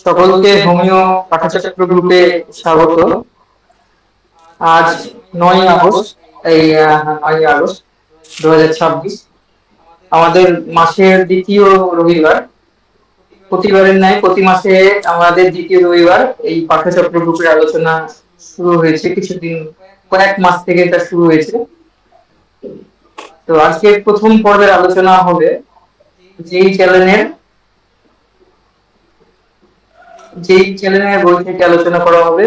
সকলকে হোমিও পাঠচক্র গ্রুপে স্বাগত। আজ 9 আগস্ট, এই 9 আগস্ট 2026 আমাদের মাসের দ্বিতীয় রবিবার। প্রতিবারের ন্যায় প্রতি মাসে আমাদের দ্বিতীয় রবিবার এই পাঠচক্র গ্রুপের আলোচনা শুরু হয়েছে। কিছুদিন, কয়েক মাস থেকে এটা শুরু হয়েছে। তো আজকে প্রথম পর্বের আলোচনা হবে যেই চ্যানেলের বই থেকে আলোচনা করা হবে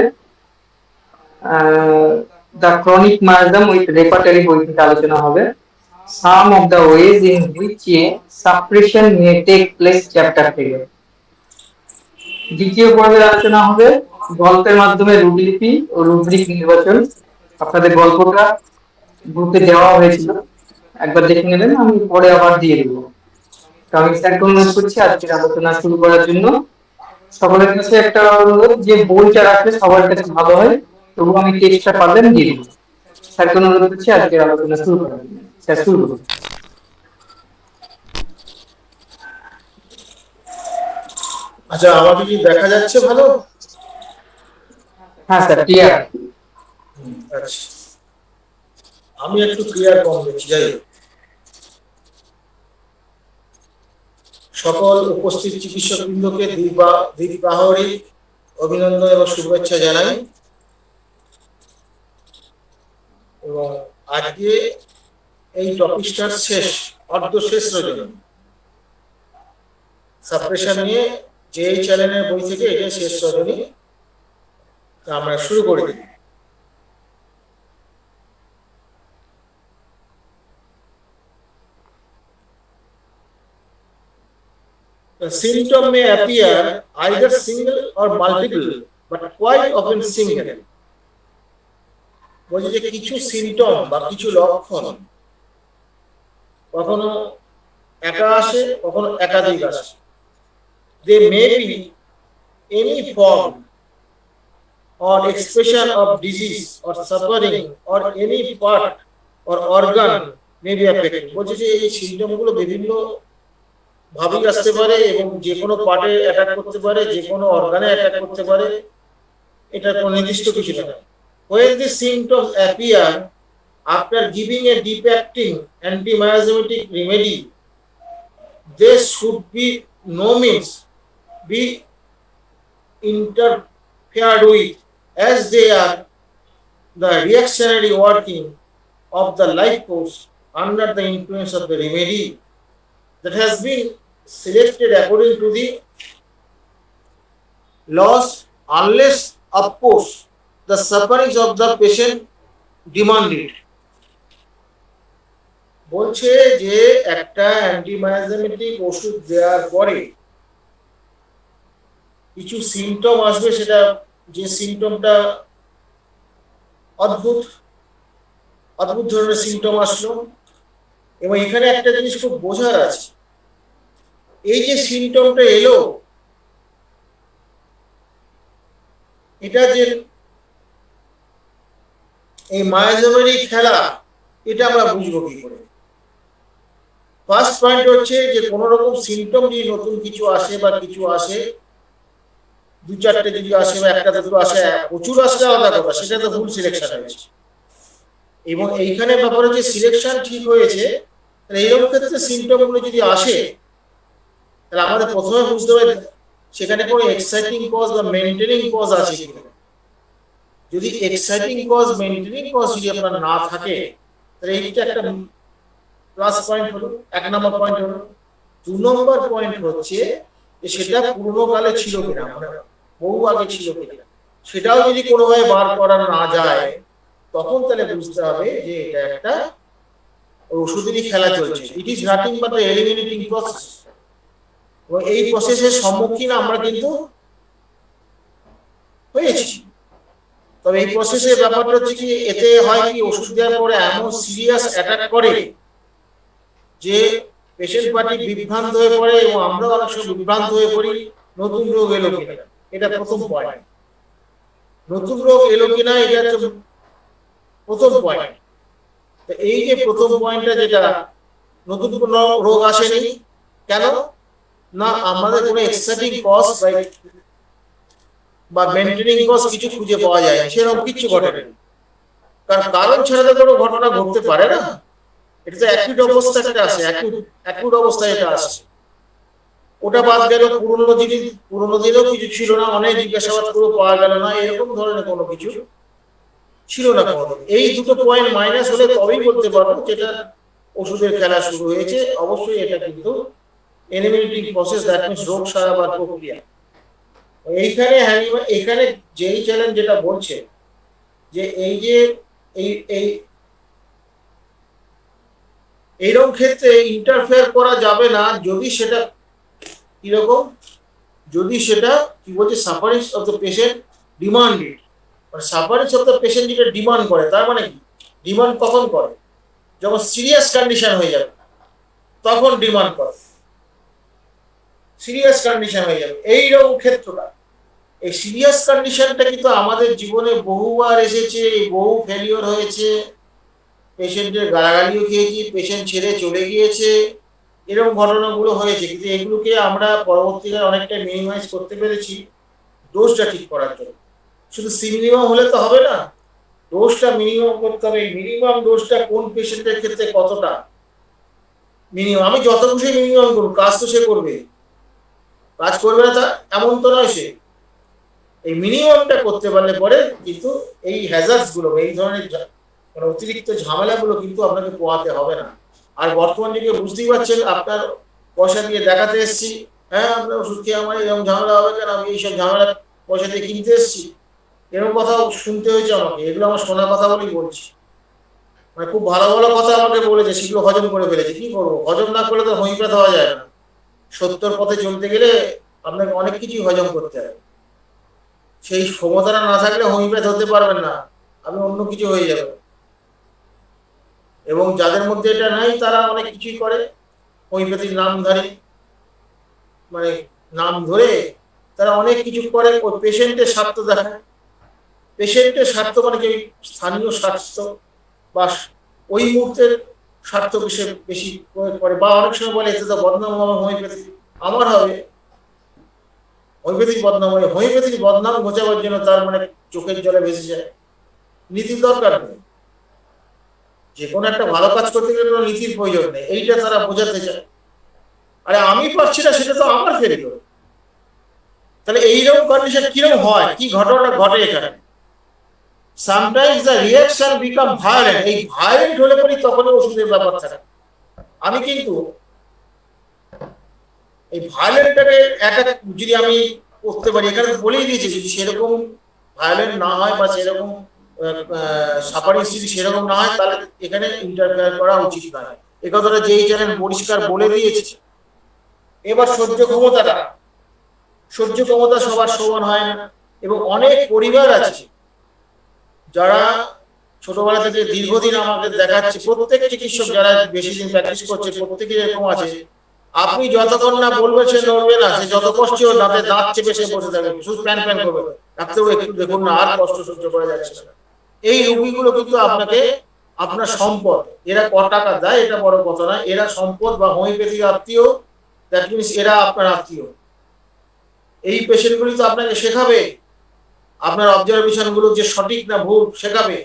the chronic miasm with repertory বই থেকে আলোচনা হবে some of the ways in which suppression may take place chapter থেকে। দ্বিতীয় পর্বের আলোচনা হবে গল্পের মাধ্যমে রূপলিপি ও রুব্রিক নির্বাচন। আপনাদের গল্পটা গ্রুপে দেওয়া হয়েছিল, একবার দেখে নেবেন, আমি পরে আবার দিয়ে দেবো। তো আমি স্যারকে অনুরোধ করছি আজকের আলোচনা শুরু করার জন্য। সকলের কাছে একটা অনুরোধ, যে বইটা রাখলে সবার কাছে ভালো হয়, তবু আমি টেক্সটটা পারলেন দিয়ে দেবো। স্যারকে অনুরোধ করছি আজকের আলোচনা শুরু করার জন্য। স্যার শুরু করুন। আচ্ছা, আমাকে কি দেখা যাচ্ছে ভালো? হ্যাঁ স্যার, ক্লিয়ার। আচ্ছা, আমি একটু ক্লিয়ার কম দেখছি। যাই হোক, সকল উপস্থিত চিকিৎসকবৃন্দকে দ্বিপ্রাহরিক অভিনন্দন এবং শুভেচ্ছা জানাই। এবং আজকে এই টপিকটার শেষ রজনী সাপ্রেশন নিয়ে যে চ্যানেলের বই থেকে এটা শেষ রজনী আমরা শুরু করে দিই। The symptom may appear either single or multiple, but quite often single. বলছে যে কিছু সিমটম বা কিছু লক্ষণ কখনো একা আসে, কখনো একাধিক আসে। They may be any form or expression of disease or suffering or any part or organ may be affected. বলছে যে এই সিমটমগুলো বিভিন্ন ভাবেই আসতে পারে এবং যে কোনো পার্টে অ্যাটাক করতে পারে, যে কোনো অর্গানে অ্যাটাক করতে পারে, এটা কোনো নির্দিষ্ট কিছু না। When the symptoms appear after giving a deep-acting anti-miasmatic remedy, they should be no means be interfered with, as they are the reactionary working of the life force under the influence of the remedy that has been selected according to the laws, unless of course the sufferings of the patient demand it. বলছে যে একটা অ্যান্টিমায়াজমেটিক ওষুধ দেওয়ার পরে কিছু symptom আসবে, সেটা যে সিমটমটা অদ্ভুত ধরনের সিমটম আসলো। এবং এখানে একটা জিনিস খুব বোঝার আছে, এই যে সিমটমটা এলো, এটা যে এই মায়াজমেরই খেলা, এটা আমরা বুঝবো কি করে? ফার্স্ট পয়েন্ট হচ্ছে যে কোনো রকম সিমটম যদি নতুন কিছু আসে বা কিছু আসে, দু চারটে যদি আসে বা একটা দুটো আসে, প্রচুর আসলে আলাদা কথা, সেটা তো ভুল সিলেকশন হয়েছে। এবং এইখানে ব্যাপার হচ্ছে সিলেকশন ঠিক হয়েছে। এইরকম ক্ষেত্রে সিমটম গুলো যদি আসে, তাহলে আমাদের প্রথমে বুঝতে হবে সেখানে কোনো এক্সাইটিং কজ বা মেইনটেনিং কজ আছে কিনা। যদি এক্সাইটিং কজ, মেইনটেনিং কজ যদি আপনার না থাকে, তাহলে এইটা একটা প্লাস পয়েন্ট হলো, 1 নম্বর পয়েন্ট হলো। 2 নম্বর পয়েন্ট হচ্ছে যে সেটা পুরনো কালে ছিল কিনা, মানে বহু আগে ছিল কিনা, সেটাও যদি কোনোভাবে বার করা না যায়, তখন তাহলে বুঝতে হবে যে এটা একটা ওষুধেরই খেলা চলছে। It is nothing but the eliminating process. এই প্রসেসের সম্মুখীন আমরা কিন্তু হয়েছি। তবে এই প্রসেসের ব্যাপারটা হচ্ছে কি, এতে হয় কি, ওষুধ দেওয়ার পরে এমন সিরিয়াস অ্যাটাক করে যে পেশেন্ট পার্টি বিভ্রান্ত হয়ে পড়ে, এবং আমরা অনেক সময় বিভ্রান্ত হয়ে পড়ি, নতুন রোগ এলো কিনা। এটা প্রথম পয়েন্ট। নতুন রোগ এলো কিনা, এটা হচ্ছে প্রথম পয়েন্ট। এই যে প্রথম পয়েন্টটা, যেটা নতুন কোনো রোগ আসেনি, কেন না, আমাদের কোনো এক্সাইটিং কজ বা মেনটেনিং কজ কিছু খুঁজে পাওয়া যায়, সেরকম কিছু ঘটেনি। কারণ কারণ ছাড়া তো কোনো ঘটনা ঘটতে পারে না। এটা তো অ্যাকিউট অবস্থা একটা আসে, অ্যাকিউট অবস্থায় এটা আসে। ওটা বাদ গেল, পুরোনো দিনেও কিছু ছিল না, অনেক জিজ্ঞাসাবাদ করে পাওয়া গেল না, এরকম ধরনের কোনো কিছু ছিল না কোনো। এই দুটো পয়েন্ট মাইনাস হলে তবেই বলতে পারবো যেটা ওষুধের খেলা শুরু হয়েছে। অবশ্যই এটা কিন্তু এলিমিনেটিং প্রসেস, দ্যাট মিন্স রোগ সারাবার প্রক্রিয়া। এইখানে এখানে যেই চ্যালেঞ্জ যেটা বলছে যে এই যে এই এই এইরকম ক্ষেত্রে ইন্টারফেয়ার করা যাবে না যদি সেটা কিরকম, যদি সেটা কি বলছে sufferings of the patient demanded, মানে সাফারিংস অফ দ্য পেশেন্ট যেটা ডিমান্ড করে, তার মানে কি ডিমান্ড কখন করে, যখন সিরিয়াস কন্ডিশন হয়ে যাবে তখন ডিমান্ড করে, সিরিয়াস কন্ডিশন হয়ে যাবে এইরকম ক্ষেত্রটা। এই সিরিয়াস কন্ডিশনটা কিন্তু আমাদের জীবনে বহুবার এসেছে, বহু ফেলিওর হয়েছে, পেশেন্টের গালাগালিও খেয়েছি, পেশেন্ট ছেড়ে চলে গিয়েছে, এরকম ঘটনাগুলো হয়েছে। কিন্তু এগুলোকে আমরা পরবর্তীকালে অনেকটা মিনিমাইজ করতে পেরেছি ডোজটা ঠিক করার জন্য। শুধু মিনিমাম হলে তো হবে না, ডোজটা মিনিমাম করতে হবে। মিনিমাম ডোজটা কোন পেশেন্টের ক্ষেত্রে কতটা মিনিমাম, আমি যত খুশি মিনিমাম করুন, কাজ তো সে করবে, কাজ করবে না তা এমন তো নয়। সে এই মিনিমামটা করতে পারলে পরে কিন্তু এই হ্যাজার্ডস গুলো, এই ধরনের মানে অতিরিক্ত ঝামেলাগুলো কিন্তু আপনাকে পোহাতে হবে না। আর বর্তমান যুগে বুঝতেই পারছেন, আপনার পয়সা দিয়ে দেখাতে এসছি, হ্যাঁ আপনার ওষুধ খেয়ে আমার এরকম ঝামেলা হবে কেন, আমি এইসব ঝামেলা পয়সা দিয়ে কিনতে এসছি, এরকম কথাও শুনতে হয়েছে আমাকে। এগুলো আমার শোনা কথা বলেই বলছি, মানে খুব ভালো ভালো কথা আমাকে বলেছে, সেগুলো হজম করে ফেলেছে। কি করবো, হজম না করলে তো হোমিওপ্যাথ হওয়া যায় না। সত্যর পথে চলতে গেলে আপনাকে অনেক কিছুই হজম করতে হবে, সেই ক্ষমতাটা না থাকলে হোমিওপ্যাথ হতে পারবেন না, আপনি অন্য কিছু হয়ে যাবে। এবং যাদের মধ্যে এটা নাই তারা অনেক কিছুই করে, হোমিওপ্যাথির নামধারী, মানে নাম ধরে তারা অনেক কিছু করে, ওই পেশেন্টের স্বার্থ দেখায়। পেশেন্টের স্বার্থ মানে কি স্থানীয় স্বাস্থ্য বা ওই মুহূর্তের স্বার্থ বিষয়ে বেশি প্রয়োগ করে। বা অনেক সময় বলে এতে তো বদনাম হবে হোমিওপ্যাথি, আমার হবে হোমিওপ্যাথির বদনাম হয়। হোমিওপ্যাথির বদনাম ঘোচাবার জন্য তার মানে চোখের জলে ভেসে যায়। নীতির দরকার নেই, যে কোনো একটা ভালো কাজ করতে গেলে কোনো নীতির প্রয়োজন নেই, এইটা তারা বোঝাতে চায়। আরে আমি পারছি না, সেটা তো আমার ফেলিওর। তাহলে এইরকম কন্ডিশন কিরকম হয়, কি ঘটনাটা ঘটে এখানে, sometimes the reaction become violent. এই ভায়োলেন্ট হলে পরে তখনই ওষুধের ব্যাপার থাকে। আমি কিন্তু এই ভায়োলেন্টটাকে অ্যাটাক যদি আমি করতে পারি, এখানে বলেই দিয়েছি যদি সেরকম ভায়োলেন্ট না হয় বা সেরকম সাফারিং যদি সেরকম না হয়, তাহলে এখানে ইন্টারফেয়ার করা উচিত নয়। এ কথাটা যেই জানেন পরিষ্কার বলে দিয়েছে। এবার সহ্য ক্ষমতা সবার সমান হয় না, এবং অনেক পরিবার আছে যারা ছোটবেলা থেকে দীর্ঘদিন আমাদের দেখাচ্ছে, প্রত্যেক চিকিৎসক যারা বেশি দিন প্র্যাকটিস করছে প্রত্যেকে এরকম আছে। আপনি যতক্ষণ না বলবেন সে নড়বে না, সে যত কষ্ট দাঁতে দাঁত চেপে সে বসে থাকবে, শুধু প্যান প্যান করবে, ডাক্তারবাবু একটু দেখুন না, আর কষ্ট সহ্য করা যাচ্ছে না। এই রোগীগুলো কিন্তু আপনাকে আপনার সম্পদ, এরা ক টাকা দেয় এটা বড় কথা না, এরা সম্পদ বা হোমিওপ্যাথিক আত্মীয়, দ্যাট মিনস এরা আপনার আত্মীয়। এই পেশেন্টগুলি তো আপনাকে শেখাবে আপনার অবজারভেশন গুলো যে সঠিক না ভুল শেখাবে,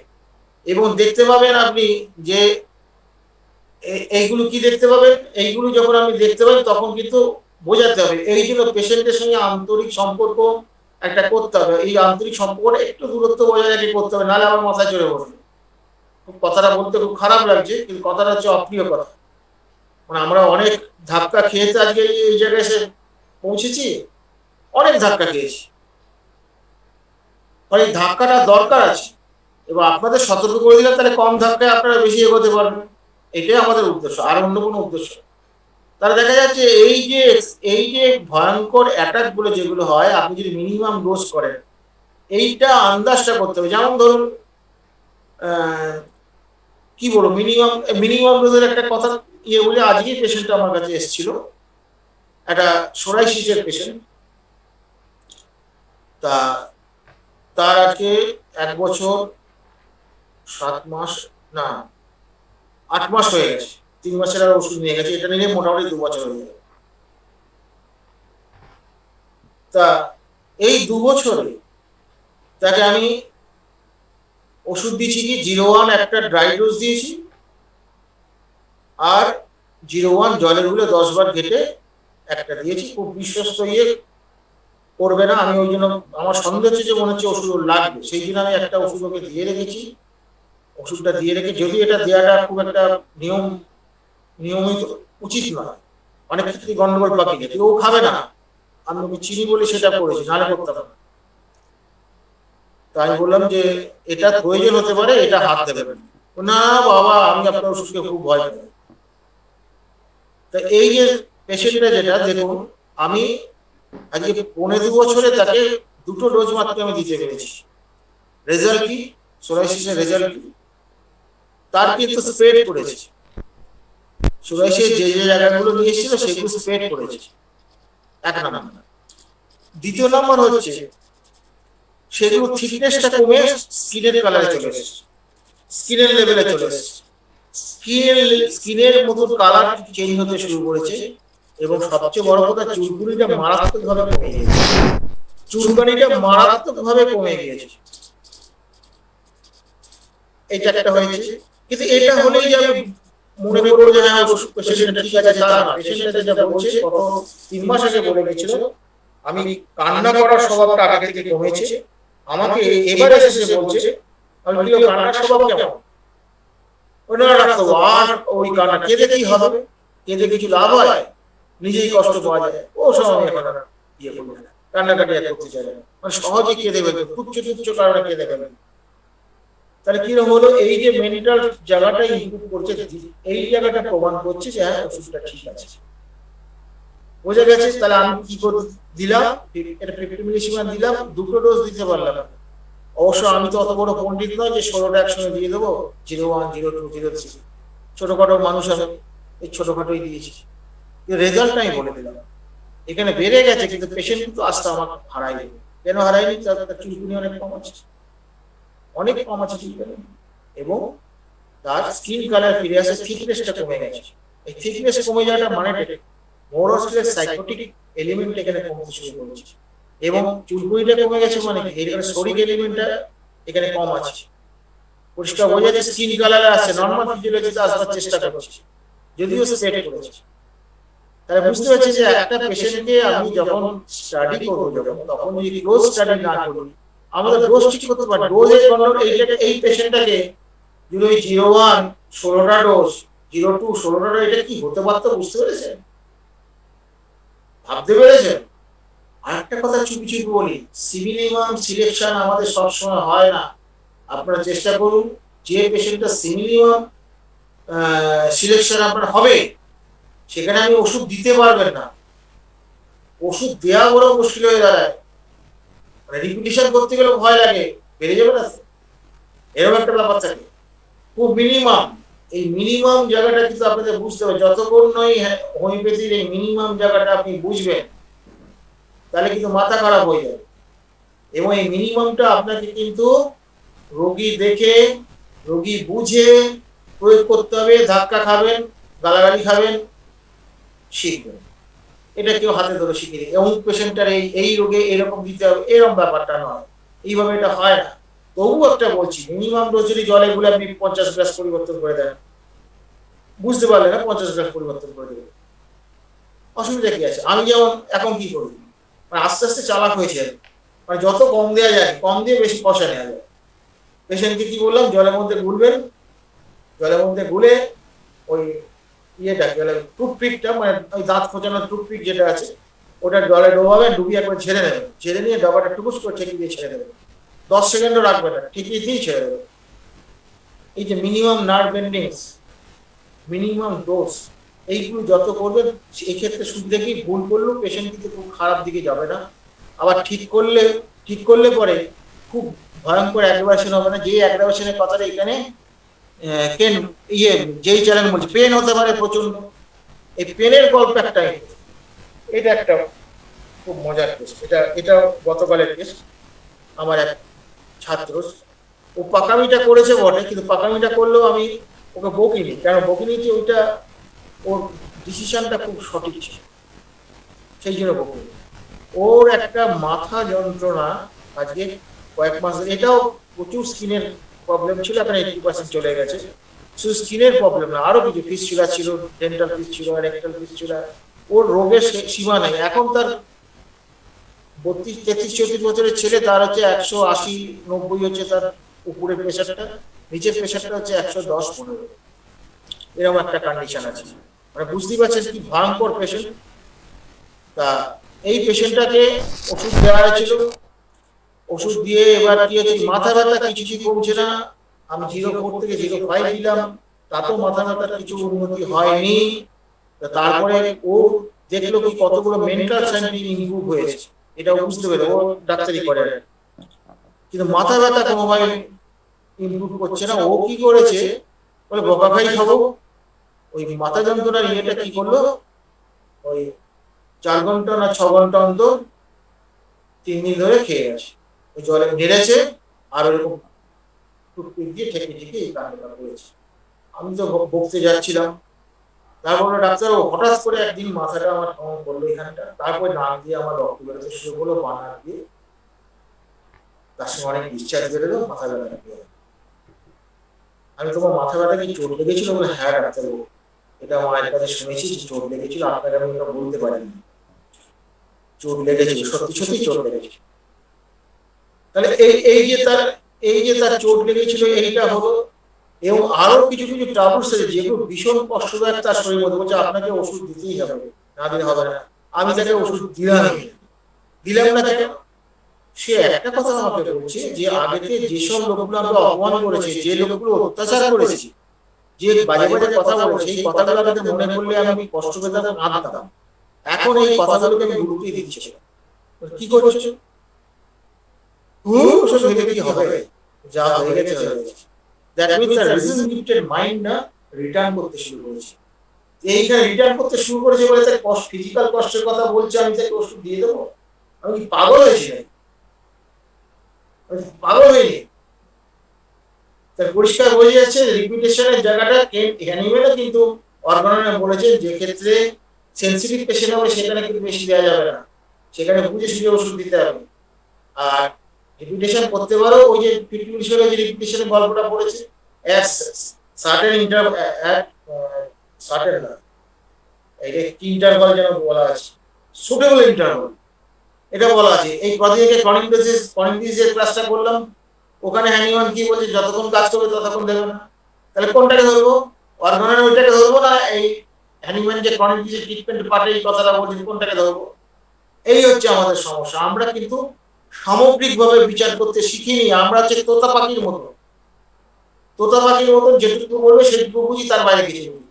এবং দেখতে পাবেন আপনি যে এইগুলো কি দেখতে পাবেন, এইগুলো যখন আপনি দেখতে পাবেন তখন কিন্তু বোঝাতে হবে। এই জন্য পেশেন্টের সঙ্গে আন্তরিক সম্পর্ক একটা করতে হবে। এই আন্তরিক সম্পর্কটা একটু দূরত্ব বজায় রেখে করতে হবে, নাহলে আমার মাথায় চড়ে বসবে। কথাটা বলতে খুব খারাপ লাগছে, কিন্তু কথাটা হচ্ছে অপ্রিয় কথা। মানে আমরা অনেক ধাক্কা খেয়েতে আজকে এই জায়গায় এসে পৌঁছেছি, অনেক ধাক্কা খেয়েছি, মানে এই ধাক্কাটা দরকার আছে। এবং আপনাদের সতর্ক করে দিলে তাহলে কম ধাক্কায় আপনারা বেশি এগোতে পারবেন, এটাই আমাদের উদ্দেশ্য, আর অন্য কোনো উদ্দেশ্য। তাহলে দেখা যাচ্ছে এই যে ভয়ঙ্কর অ্যাটাক গুলো যেগুলো হয়, আপনি যদি মিনিমাম ডোজ করেন, এইটা আন্দাজটা করতে হবে। যেমন ধরুন কি বলবো, মিনিমাম ডোজের একটা কথা বলে, আজকেই পেশেন্ট আমার কাছে এসেছিল, একটা সোরাইসিসের পেশেন্ট। তা তার আজকে 1 বছর 7 মাস, না 8 মাস হয়ে গেছে, 3 মাসের আর ওষুধ নিয়ে গেছে, এটা নিয়ে মোটামুটি 2 বছর হয়ে গেছে। তা এই 2 বছরে তাকে আমি ওষুধ দিয়েছি কি 01 একটা ড্রাই ডোজ দিয়েছি, আর 01 জলের গুলে 10 বার ঘেটে একটা দিয়েছি। খুব বিশ্বস্ত করবে না, আমি ওই জন্য আমার সন্দেহ হচ্ছে যে মনে হচ্ছে ওষুধ লাগবে, সেই জন্য আমি একটা ওষুধ ওকে দিয়ে রেখেছি। ওষুধটা দিয়ে রেখে, যদি এটা দেওয়াটা খুব একটা নিয়মিত উচিত নয়, অনেক ক্ষেত্রে গন্ডগোল পাকিয়ে যায়, ও খাবে না, আমি ওকে চিনি বলে সেটা করেছি, নাহলে করতে পারে। তো আমি বললাম যে এটা প্রয়োজন হতে পারে, এটা হাত দেবেন না। বাবা, আমি আপনার ওষুধকে খুব ভয় পাই। তা এই যে পেশেন্টটা, যেটা দেখুন, আমি আজকে 1.25 বছরে তাকে 2টো ডোজ মাত্র আমি দিতে পেরেছি। রেজাল্ট কি? সোরাইসিসের রেজাল্ট কি? তার কিন্তু স্প্রেড করেছে, সোরাইসিস যে যে জায়গাগুলো নিয়েছিল সেগুলো স্প্রেড করেছে, 1 নাম্বার। দ্বিতীয় নাম্বার হচ্ছে সেগুলো থিকনেসটা কমে স্কিনের কালারে চলে এসেছে, স্কিনের লেভেলে চলে এসেছে, স্কিনের মতো কালার চেঞ্জ হতে শুরু করেছে। এবং সবচেয়ে বড় কথা, চুলকুনিটা মারাত্মকভাবে কমে গিয়েছে, চুলকানিটা মারাত্মকভাবে কমে গিয়েছে। এটা একটা হয়েছে। কিন্তু এটা হলেই যে আমি মনে করবো যে হ্যাঁ পেশেন্টটা ঠিক আছে, তা না। পেশেন্টটা যেটা বলছে, গত 3 মাস আগে বলে গেছিল, আমি কান্না করার স্বভাবটা আগে থেকে কমেছে। আমাকে এবারে এসে বলছে, আমি বলি কান্নার স্বভাব কেমন? ওনারা রাখতো, আর ওই কান্না কেঁদে কি হবে, কেঁদে কিছু লাভ হয়, নিজেই কষ্ট পাওয়া যায়, ও সব আমি এখন আর ইয়ে করবো না, কান্নাকাটি আর করতে চাই না, মানে সহজে কেঁদে ফেলবে, তুচ্ছ তুচ্ছ কারণে কেঁদে ফেলবে। তাহলে কিরকম হলো, এই যে মেন্টাল জায়গাটা ইমপ্রুভ করছে, এই জায়গাটা প্রমাণ করছে যে হ্যাঁ ওষুধটা ঠিক আছে, বোঝা গেছে। তাহলে আমি কি করে দিলাম, এটা 50 মিলিসিমেন দিলাম, 2টো ডোজ দিতে পারলাম। অবশ্য আমি তো অত বড় পণ্ডিত নয় যে 16টা একসঙ্গে দিয়ে দেবো, 01, 02, 03, ছোটখাটো মানুষ আমি, এই ছোটখাটোই দিয়েছি। রেজাল্ট আমি বলে দিলাম, এখানে বেড়ে গেছে, কিন্তু পেশেন্ট কিন্তু আস্তে আমার হারায়নি। কেন হারায়নি? তার চুলকুনি অনেক কম আছে, অনেক কম আছে চুলকুনি, এবং তার স্কিন কালার ফিরে আসে, থিকনেসটা কমে গেছে। এই থিকনেস কমে যাওয়াটা মানে মোরসলেস সাইকোটিক এলিমেন্ট এখানে কমতে শুরু করেছে, এবং চুলকুনিটা কমে গেছে মানে এখানে সরিক এলিমেন্টটা এখানে কম আছে। পরিষ্কার বোঝা যাচ্ছে স্কিন কালারে আসছে, নর্মাল ফিজিওলজিতে আসবার চেষ্টা করছে, যদিও স্প্রেড করেছে। তাহলে বুঝতে পারছি যে একটা পেশেন্টকে আমি যখন স্টাডি করবো, তখন যদি ক্লোজ স্টাডি না করি, আমাদের ডোজ ঠিক করতে পারি। ডোজের কন্ট্রোল, এই পেশেন্টটাকে যদি 01 16টা ডোজ, 02 16টা, এটা কি হতে পারতো? বুঝতে পেরেছেন? ভাবতে পেরেছেন? আরেকটা কথা চুপি চুপি বলি, সিমিলিমাম সিলেকশন আমাদের সবসময় হয় না। আপনারা চেষ্টা করুন, যে পেশেন্টটা সিমিলিমাম সিলেকশন আপনার হবে, সেখানে আমি ওষুধ দিতে পারবেন না, ওষুধ দেওয়া বড় মুশকিল হয়ে দাঁড়ায়, মানে রিপিটিশন করতে গেলে ভয় লাগে, বেড়ে যাবে না, এরকম একটা ব্যাপার থাকে। খুব মিনিমাম, এই মিনিমাম জায়গাটা কিন্তু আপনাদের বুঝতে হবে। যতক্ষণ নয় হোমিওপ্যাথির এই মিনিমাম জায়গাটা আপনি বুঝবেন, তাহলে কিন্তু মাথা খারাপ হয়ে যাবে। এবং এই মিনিমামটা আপনাকে কিন্তু রোগী দেখে, রোগী বুঝে প্রয়োগ করতে হবে। ধাক্কা খাবেন, গালাগালি খাবেন, শিখবেন। এটা কেউ হাতে ধরে শিখে দিই এবং পেশেন্টটার এই রোগে এরকম দিতে হবে, এরকম ব্যাপারটা নয়, এইভাবে এটা হয় না। তবু একটা বলছি, মিনিমাম ডোজ যদি জলে গুলো আপনি 50 গ্লাস পরিবর্তন করে দেন, বুঝতে পারলেন না, 50 গ্লাস পরিবর্তন করে দেবেন, অসুবিধা কি আছে? আমি যেমন এখন কি করি, মানে আস্তে আস্তে চালাক হয়েছে, মানে যত কম দেওয়া যায়, কম দিয়ে বেশি পয়সা নেওয়া যায়। পেশেন্টকে কি বললাম, জলের মধ্যে গুলবেন, জলের মধ্যে গুলে ওই ইয়েটা টুথপিকটা, মানে ওই দাঁত খোঁচানোর টুথপিক যেটা আছে, ওটা জলে ডোবাবেন, ডুবিয়ে একবার ছেড়ে নেবেন, ছেড়ে নিয়ে ডবাটা টুকুস করে ঠেকে দিয়ে ছেড়ে দেবেন, 10 সেকেন্ডও রাখবেন না, ঠেকিয়ে দিয়ে ছেড়ে দেবেন। এই যে minimum nerve endings, minimum dose, এইগুলো যত করবেন, এই ক্ষেত্রে সুবিধা কি, ভুল করলেও পেশেন্ট কিন্তু খুব খারাপ দিকে যাবে না। আবার ঠিক করলে পরে খুব ভয়ঙ্কর অ্যাগ্রাভেশন হবে না। যে অ্যাগ্রাভেশনের কথাটা এখানে যেই চ্যালেঞ্জ বলছি, পেন হতে পারে প্রচন্ড, এই পেনের গল্প একটাই, এটা একটা খুব মজার কেস। এটা গতকালের কেস। আমার এক ছাত্র, ও পাকামিটা করেছে বটে, কিন্তু পাকামিটা করলেও আমি ওকে বকিনি। কেন বকিনি? যে ওইটা ওর ডিসিশনটা খুব সঠিক ছিল, সেই জন্য বকিনি। ওর একটা মাথা যন্ত্রণা আজকে কয়েক মাস এটাও প্রচুর স্কিনের প্রবলেম ছিল, এখন 80% চলে গেছে। শুধু স্কিনের প্রবলেম না, আরো কিছু ফিস্চুলা ছিল, ডেন্টাল ফিস্চুলা, রেক্টাল ফিস্চুলা, ওর রোগের সীমা নেই। এখন তার 32, 33, 34 বছরের ছেলে, তার হচ্ছে 180, 90 হচ্ছে তার উপরের প্রেশারটা, নিচের প্রেশারটা হচ্ছে 110, 15, এরকম একটা কন্ডিশন আছে। মানে বুঝতেই পারছেন কি ভয়ঙ্কর পেশেন্ট। তা এই পেশেন্টটাকে ওষুধ দেওয়া হয়েছিল, ওষুধ দিয়ে এবার কি হচ্ছে, মাথা ব্যথা কিছুতেই কমছে না। আমি 0.4 থেকে 0.5 দিলাম, তাতেও মাথা ব্যথার কিছু উন্নতি হয়নি। তারপরে ও দেখলো কি কতগুলো মেন্টাল সাইন্টিফিক ইমপ্রুভ হয়েছে, এটা বুঝতে পেরে ও ডাক্তারি করে, কিন্তু মাথা ব্যথা কোনোভাবে ইমপ্রুভ করছে না। ও কি করেছে, বলে বকাখাই খাবো, ওই মাথা যন্ত্রণার ইয়েটা কি করলো, ওই 4 ঘন্টা না 6 ঘন্টা অন্তর 3 দিন ধরে খেয়ে গেছে, ওই জলে ঢেলেছে আর ওরকম টুকটুক দিয়ে ঠেকে ঠেকে এই কাণ্ডটা করেছে। আমি তো বকতে যাচ্ছিলাম, তারপরে ডাক্তার হঠাৎ করে একদিন মাথাটা আমার কেমন করলো এখানটা, তারপরে নাক দিয়ে আমার রক্ত বেরোতে শুরু করলো, বানার দিয়ে, তার সঙ্গে অনেক ডিসচার্জ বেরোলো, মাথা ব্যথা দিয়ে। আমি তোমার মাথা ব্যথা কি চোট লেগেছিল? বলে হ্যাঁ ডাক্তারবাবু, এটা মায়ের কাছে শুনেছি যে চোট লেগেছিল, আপনাকে আমি এটা বলতে পারিনি, চোট লেগেছিল, সত্যি সত্যি চোট লেগেছিল। তাহলে এই যে তার চোট লেগেছিল এইটা হলো, এবং আরো কিছু কিছু ট্রাবলস আছে যেগুলো ভীষণ কষ্টদায়ক তার শরীর মধ্যে, বলছে আপনাকে ওষুধ দিতেই হবে, না দিলে হবে না। আমি তাকে ওষুধ দিলাম না কেন? সে একটা কথা আমাকে বলছে যে আগেতে যেসব লোকগুলো আমাকে অপমান করেছে, যে লোকগুলো অত্যাচার করেছে, যে বাজে বাজে কথা বলেছে, এই কথাগুলো আমাকে মনে করলে আমি কষ্ট পেতাম, কাঁদতাম। এখন এই কথাগুলোকে আমি গুরুত্বই দিচ্ছি না। কি করছো? ওসব ভেবে কি হবে, যা হয়ে গেছে হয়ে গেছে। That means the reason gifted mind না রিটার্ন করতে শুরু করেছে। এইখানে রিটার্ন করতে শুরু করেছে বলে তার ফিজিক্যাল কষ্টের কথা বলছে, আমি তাকে ওষুধ দিয়ে দেবো? আমি কি পাগল হয়েছি নাকি? পাগল হয়নি। তার পরিষ্কার বোঝা যাচ্ছে রিপিটেশনের জায়গাটা অ্যানিমেলও কিন্তু অর্গাননে বলেছে, যে ক্ষেত্রে সেন্সিটিভ পেশেন্ট হবে সেখানে কিন্তু বেশি দেওয়া যাবে না, সেখানে বুঝে সুঝে ওষুধ দিতে হবে। আর রিপিটেশন করতে পারো, ওই যে পিটুইটারি যে রিপিটেশনের গল্পটা পড়েছে, অ্যাট সার্টেন সার্টেন না, এটা কি ইন্টারভাল যেন বলা আছে, সুটেবল ইন্টারভাল এটা বলা আছে। এই কদিনকে ক্রনিক ডিজিজের ক্লাসটা করলাম, ওখানে হ্যানিম্যান কি বলছে, যতক্ষণ কাজ করবে ততক্ষণ দেবে না। তাহলে কোনটাকে ধরবো, অর্গানন ওইটাকে ধরবো, না এই হ্যানিম্যান যে ক্রনিক ডিজিজ ট্রিটমেন্ট পার্টে এই কথাটা বলছি, কোনটাকে ধরবো? এই হচ্ছে আমাদের সমস্যা। আমরা কিন্তু সামগ্রিকভাবে বিচার করতে শিখিনি। আমরা হচ্ছে তোতা পাখির মতো, তোতা পাখির মতো যেটুকু বলবে সেটুকু বুঝি, তার বাইরে কিছু বুঝি।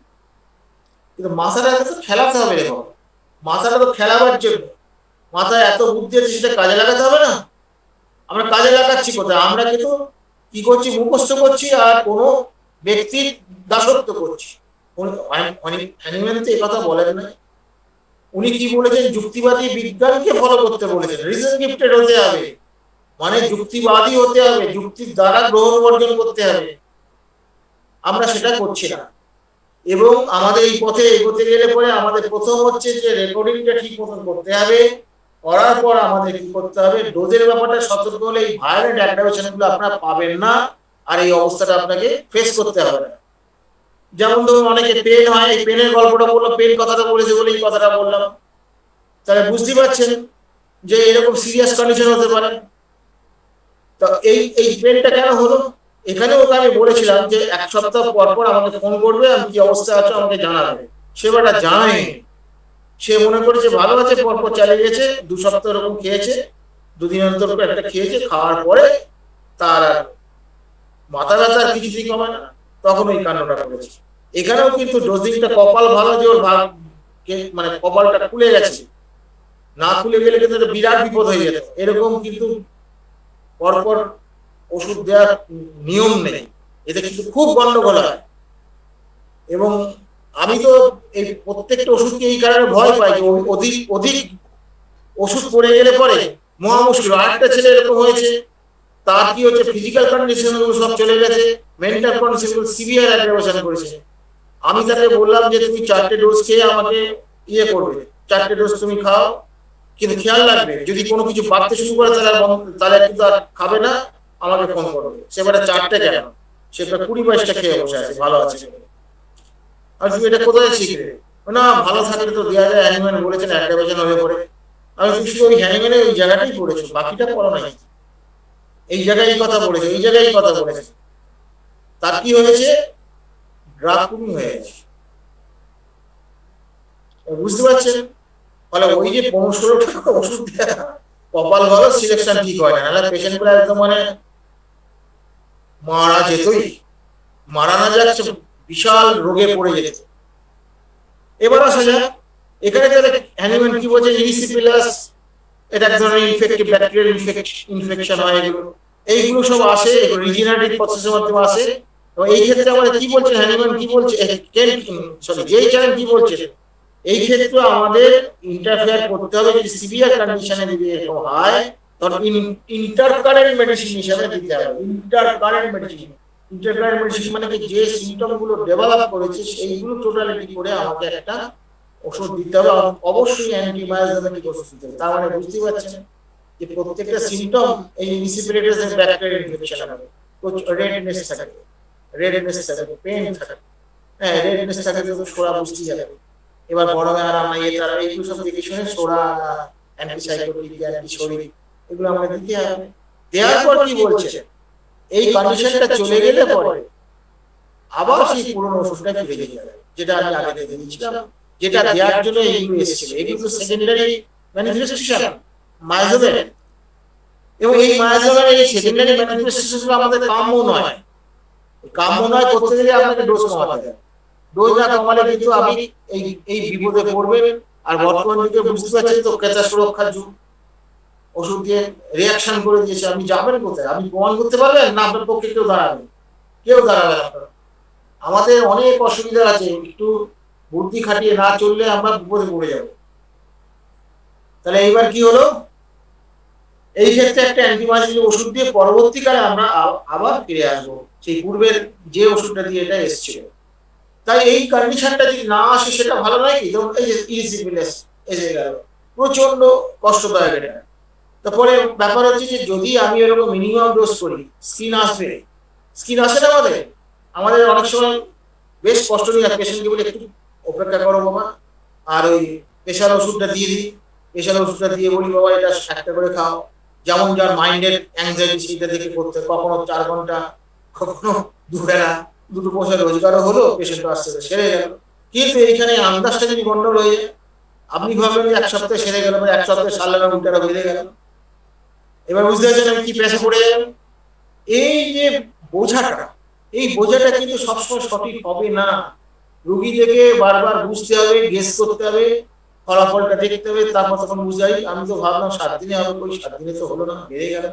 কিন্তু মাথাটাকে তো খেলাতে হবে, দেখো মাথাটা তো খেলাবার জন্য, মাথায় এত বুদ্ধি আছে, সেটা কাজে লাগাতে হবে না? আমরা কাজে লাগাচ্ছি কোথায়? আমরা কিন্তু কি করছি, মুখস্থ করছি আর কোনো ব্যক্তির দাসত্ব করছি। হ্যানিম্যান তো কথা বলেন না, উনি কি বলেছেন, যুক্তিবাদী বিজ্ঞানকে ফলো করতে বলেছেন, রিজন গিফটেড হতে হবে, মানে যুক্তিবাদী হতে হবে, যুক্তির দ্বারা গ্রহণ অর্জন করতে হবে। আমরা সেটা করছি না। এবং আমাদের এই পথে এগোতে গেলে পরে আমাদের প্রথম হচ্ছে যে রেকর্ডিংটা ঠিক মতন করতে হবে, করার পর আমাদের কি করতে হবে, ডোজের ব্যাপারটা সতর্ক হলে এই ভায়োলেন্ট অ্যাগ্রাভেশন গুলো আপনারা পাবেন না, আর এই অবস্থাটা আপনাকে ফেস করতে হবে না। যেমন ধরুন অনেকে পেন হয়, এই পেনের গল্পটা বললাম, পেন কথাটা বলেছে বলে এই কথাটা বললাম, তাহলে বুঝতে পারছেন যে এরকম সিরিয়াস কন্ডিশন হতে পারে। তো এই পেনটা কেন হলো, এখানেও আমি বলেছিলাম যে 1 সপ্তাহ পর পর আমাকে ফোন করবে, আমি কি অবস্থা আছো আমাকে জানাবে। সেবারটা জানাই, সে মনে করেছে ভালো আছে, পরপর চালিয়ে গেছে, 2 সপ্তাহ এরকম খেয়েছে, 2 দিন অন্তর একটা খেয়েছে, খাওয়ার পরে তার মাথা ব্যথার কিছুতেই কমে না, তখন ওই কাণ্ডটা করেছে। এখানেও কিন্তু ডোজিংটা, কপাল ভালো যে ওর মানে কপালটা খুলে গেছে, না খুলে গেলে কিন্তু বিরাট বিপদ হয়ে যেত। এরকম কিন্তু পরপর ওষুধ দেওয়ার নিয়ম নেই, এতে কিন্তু খুব গন্ডগোল হয়। এবং আমি তো এই প্রত্যেকটা ওষুধকে এই কারণে ভয় পাই যে অধিক অধিক ওষুধ পড়ে গেলে পরে মহা মুশকিল। আরেকটা ছেলে এরকম হয়েছে, তার কি হচ্ছে, ফিজিক্যাল কন্ডিশন সব চলে গেছে, মেন্টাল কন্ডিশন সিভিয়ার অ্যাগ্রাভেশন করেছে। আমি তাকে বললাম যে তুমি 4টে ডোজ খেয়ে আমাকে ইয়ে করবে, 4টে ডোজ তুমি খাও, কিন্তু খেয়াল রাখবে যদি কোনো কিছু বাড়তে শুরু করে তাহলে তাহলে কিন্তু আর খাবে না, আমাকে ফোন করবে। সেবারে 4টে কেন, সেটা 20-22টা খেয়ে বসে আছে, ভালো আছে। আর তুমি এটা কোথায় শিখলে? না ভালো থাকলে তো দেওয়া যায়, হ্যানিম্যান বলেছেন অ্যাক্টিভেশন হয়ে পড়ে। আমি তুমি শুধু ওই হ্যানিম্যানের ওই জায়গাটাই পড়েছো, বাকিটা পড়ো নাই। এই জায়গায় এই কথা বলেছে, এই জায়গায় এই কথা বলেছে, তার কি হয়েছে? ড্রাকুমি হয়ে গেছে। বুঝতে পারছেন? ফলে ওই যে 15-16 টাকা ওষুধ দেয়া, কপাল ভালো সিলেকশন ঠিক হয় না, নাহলে পেশেন্ট গুলো একদম মানে মারা যেতই, মারা না যাচ্ছে, বিশাল রোগে পড়ে যেত। এবার আসা যাক, এখানে হ্যানিম্যান কি বলছে, ইরিসিপিলাস, এটা এক ধরনের ইনফেক্টিভ ব্যাকটেরিয়াল ইনফেকশন হয়, এইগুলো সব আসে, এগুলো রিজেনারেটিভ প্রসেসের মাধ্যমে আসে। তো এই ক্ষেত্রে আমাদের কি বলছে হ্যানিম্যান, কি বলছে, সরি যেই চ্যানেল কি বলছে, এই ক্ষেত্রে আমাদের ইন্টারফেয়ার করতে হবে। যদি সিভিয়ার কন্ডিশনে যদি এরকম হয়, তখন ইন্টারকারেন্ট মেডিসিন হিসাবে দিতে হবে। ইন্টারকারেন্ট মেডিসিন, ইন্টারকারেন্ট মেডিসিন মানে কি, যে সিমটম গুলো ডেভেলপ করেছে সেইগুলো টোটালিটি করে আমাকে একটা ওষুধ দিতে হবে, অবশ্যই অ্যান্টিবায়োটিক ওষুধ দিতে হবে। তার মানে বুঝতে পারছেন যে প্রত্যেকটা সিমটম এই ইনসিপিলিটিস ব্যাকটেরিয়াল ইনফেকশন হবে, রেডনেস থাকে, রেডনেস থাকে, পেইন থাকে, হ্যাঁ রেডনেস থাকে তো সোরা বুঝতে যাবে। এবার গরমে আরাম নাই, তারা এইগুলো সব দেখে শুনে সোরা, অ্যান্টিসাইকোটিক, অ্যান্টিসোরিক, এগুলো আমাকে দিতে হবে। দেওয়ার পর কি বলছে, এই কন্ডিশনটা চলে গেলে পরে আবার সেই পুরনো ওষুধটা ফিরে যেতে হবে, যেটা আমি আগে থেকে দিয়েছিলাম, যেটা দেওয়ার জন্য এইগুলো এসেছিল। এগুলো সেকেন্ডারি ম্যানিফেস্টেশন মায়োজোমের, এবং এই মায়োজোমের এই সেকেন্ডারি ম্যানিফেস্টেশন আমাদের কাম্য নয়। কাম্য নয় করতে গেলে আপনাকে ডোজ কমাতে হবে। ডোজ না কমালে কিন্তু আপনি এই এই বিপদে পড়বেন। আর বর্তমান যুগে বুঝতে পারছেন তো, ক্যাচা সুরক্ষার যুগ, ওষুধ দিয়ে রিয়াকশন করে দিয়েছে, আপনি যাবেন কোথায়? আপনি প্রমাণ করতে পারবেন না, আপনার পক্ষে কেউ দাঁড়াবে, কেউ দাঁড়াবে না। আমাদের অনেক অসুবিধা আছে, একটু বুদ্ধি খাটিয়ে না চললে আমরা বিপদে পড়ে যাব। তাহলে এইবার কি হলো, এই ক্ষেত্রে একটা অ্যান্টিবায়োটিক ওষুধ দিয়ে পরবর্তীকালে আমরা আবার ফিরে আসবো সেই পূর্বের যে ওষুধটা দিয়ে এটা এসেছিল। তাই এই কন্ডিশনটা যদি না আসে সেটা ভালো নয় কি, যেমন এই যে ইরিসিপিলাস এসে গেল, প্রচন্ড কষ্টদায়ক এটা। তারপরে ব্যাপার হচ্ছে যে যদি আমি এরকম মিনিমাম ডোজ করি, স্কিন আসবে, স্কিন আসে না আমাদের, আমাদের অনেক সময় বেশ কষ্ট নিয়ে পেশেন্টকে বলে একটু অপেক্ষা করো বাবা, আর ওই প্রেশার ওষুধটা দিয়ে দিই, প্রেশার ওষুধটা দিয়ে বলি বাবা এটা একটা করে খাও। যেমন যার মাইন্ডের অ্যাংজাইটি সেটা দেখে করতে, কখনো 4 ঘন্টা, কখনো দুবেলা, দুটো পয়সা রোজগারও হলো, পেশেন্ট আস্তে আস্তে সেরে গেল। কিন্তু এইখানে আন্দাজটা যদি গন্ডগোল হয়ে যায়, আপনি ভাবলেন যে 1 সপ্তাহে সেরে গেল, 1 সপ্তাহে সারলেন, উল্টাটা বেড়ে গেল। এবার বুঝতে পারছেন আমি কি পেশে পড়ে যাবেন। এই যে বোঝাটা, এই বোঝাটা কিন্তু সবসময় সঠিক হবে না। রুগী থেকে বারবার বুঝতে হবে, গেস করতে হবে, ফলাফলটা দেখতে হবে, তারপর তখন বুঝাই। আমি তো ভাবলাম 7 দিনে হবে, ওই 7 দিনে তো হলো না, বেড়ে গেল।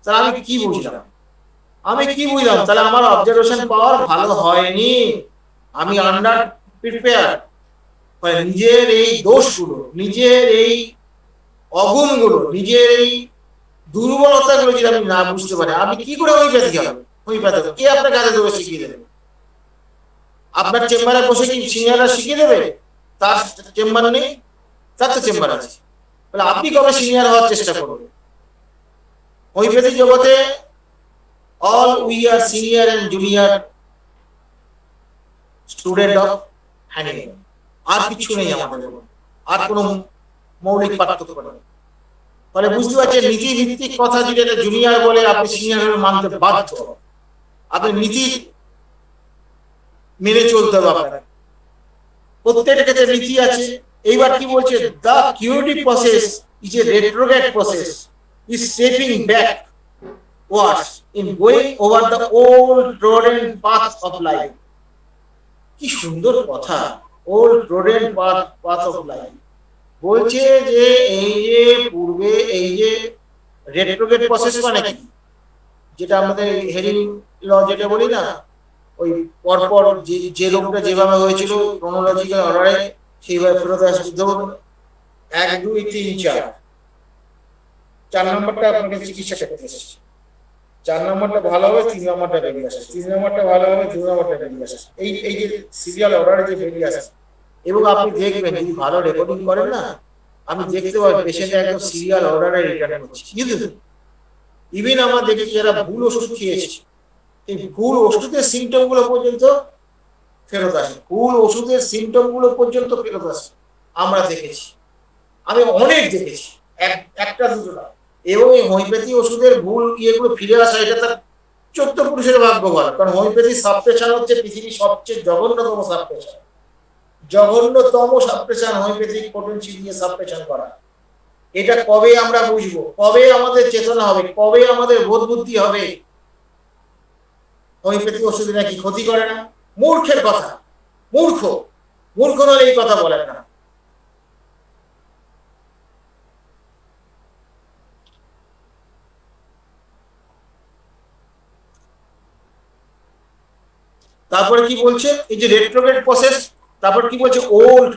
তাহলে আমি কি বুঝলাম, আমি কি বুঝলাম? তাহলে আমার অবজারভেশন পাওয়ার ভালো হয়নি, আমি আন্ডার প্রিপেয়ার। নিজের এই দোষগুলো, নিজের এই অগুণগুলো, নিজের এই দুর্বলতাগুলো যদি আমি না বুঝতে পারি, আমি কি করে হোমিওপ্যাথি হবে? হোমিওপ্যাথি কে আপনার কাছে দেবে, শিখিয়ে দেবে? আপনার চেম্বারে বসে কি সিনিয়ররা শিখিয়ে দেবে? তার চেম্বার নেই, তার তো চেম্বার আছে। তাহলে আপনি কবে সিনিয়র হওয়ার চেষ্টা করবেন? হোমিওপ্যাথি জগতে all we are senior and junior student of Hahnemann, আর কিছু নেই আমাদের, আর কোনো মৌলিক পার্থক্য নেই। ফলে বুঝতে পারছেন নীতি ভিত্তিক কথা, যদি এটা জুনিয়র বলে আপনি সিনিয়র মানতে বাধ্য, আপনি নীতি মেনে চলতে হবে আপনার। প্রত্যেকটা ক্ষেত্রে নীতি আছে। এইবার কি বলছে, the curative process is a retrograde process, is stepping back words in going over the old trodden path of life. কি সুন্দর কথা, old trodden path of life বলছে যে এই যে পূর্বে এই যে রেট্রোগ্রেড প্রসেস মানে কি, যেটা আমাদের হেরিং ল যেটা বলি না, ওই পরপর যে রোগটা যেভাবে হয়েছিল ক্রোনোলজিক্যাল অর্ডারে সেইভাবে ফেরত আসবে। ধরুন 1 2 3 4, 4 নম্বরটা আপনাকে চিকিৎসা করতে এসেছে, 4 নম্বরটা ভালো হবে, 3 নম্বরটা বেরিয়ে আসে, 3 নম্বরটা ভালো হবে, 2 নম্বরটা বেরিয়ে আসে, এই যে সিরিয়াল অর্ডারে যে বেরিয়ে আসে। এবং আপনি দেখবেন যদি ভালো রেকর্ডিং করেন না, আমি দেখতে পাই পেশেন্ট একদম সিরিয়াল অর্ডারে রিটার্ন করছে, কিন্তু ইভেন আমরা দেখেছি যারা ভুল ওষুধ খেয়েছে, এই ভুল ওষুধের সিমটম গুলো পর্যন্ত ফেরত আসে, ভুল ওষুধের সিমটম গুলো পর্যন্ত ফেরত আসে আমরা দেখেছি, আমি অনেক দেখেছি, একটা দুটো না। এবং এই হোমিওপ্যাথি ওষুধের ভুল ইয়েগুলো ফিরে আসা, এটা তার 14 পুরুষের ভাগ্য ভালো, কারণ হোমিওপ্যাথি সাবপ্রেশন হচ্ছে পৃথিবীর সবচেয়ে জঘন্যতম সাবপ্রেশন, জঘন্যতম সাবপ্রেশন হোমিওপ্যাথিক পোটেন্সি দিয়ে সাবপ্রেশন করা। এটা কবে আমরা বুঝবো, কবে আমাদের চেতনা হবে, কবে আমাদের বোধ বুদ্ধি হবে হোমিওপ্যাথি ওষুধ নাকি ক্ষতি করে না? মূর্খের কথা, মূর্খ, মূর্খ নলে এই কথা বলেন না। তারপরে কি বলছে, এই যে রেট্রোগ্রেড প্রসেস, তারপর কি বলছে, old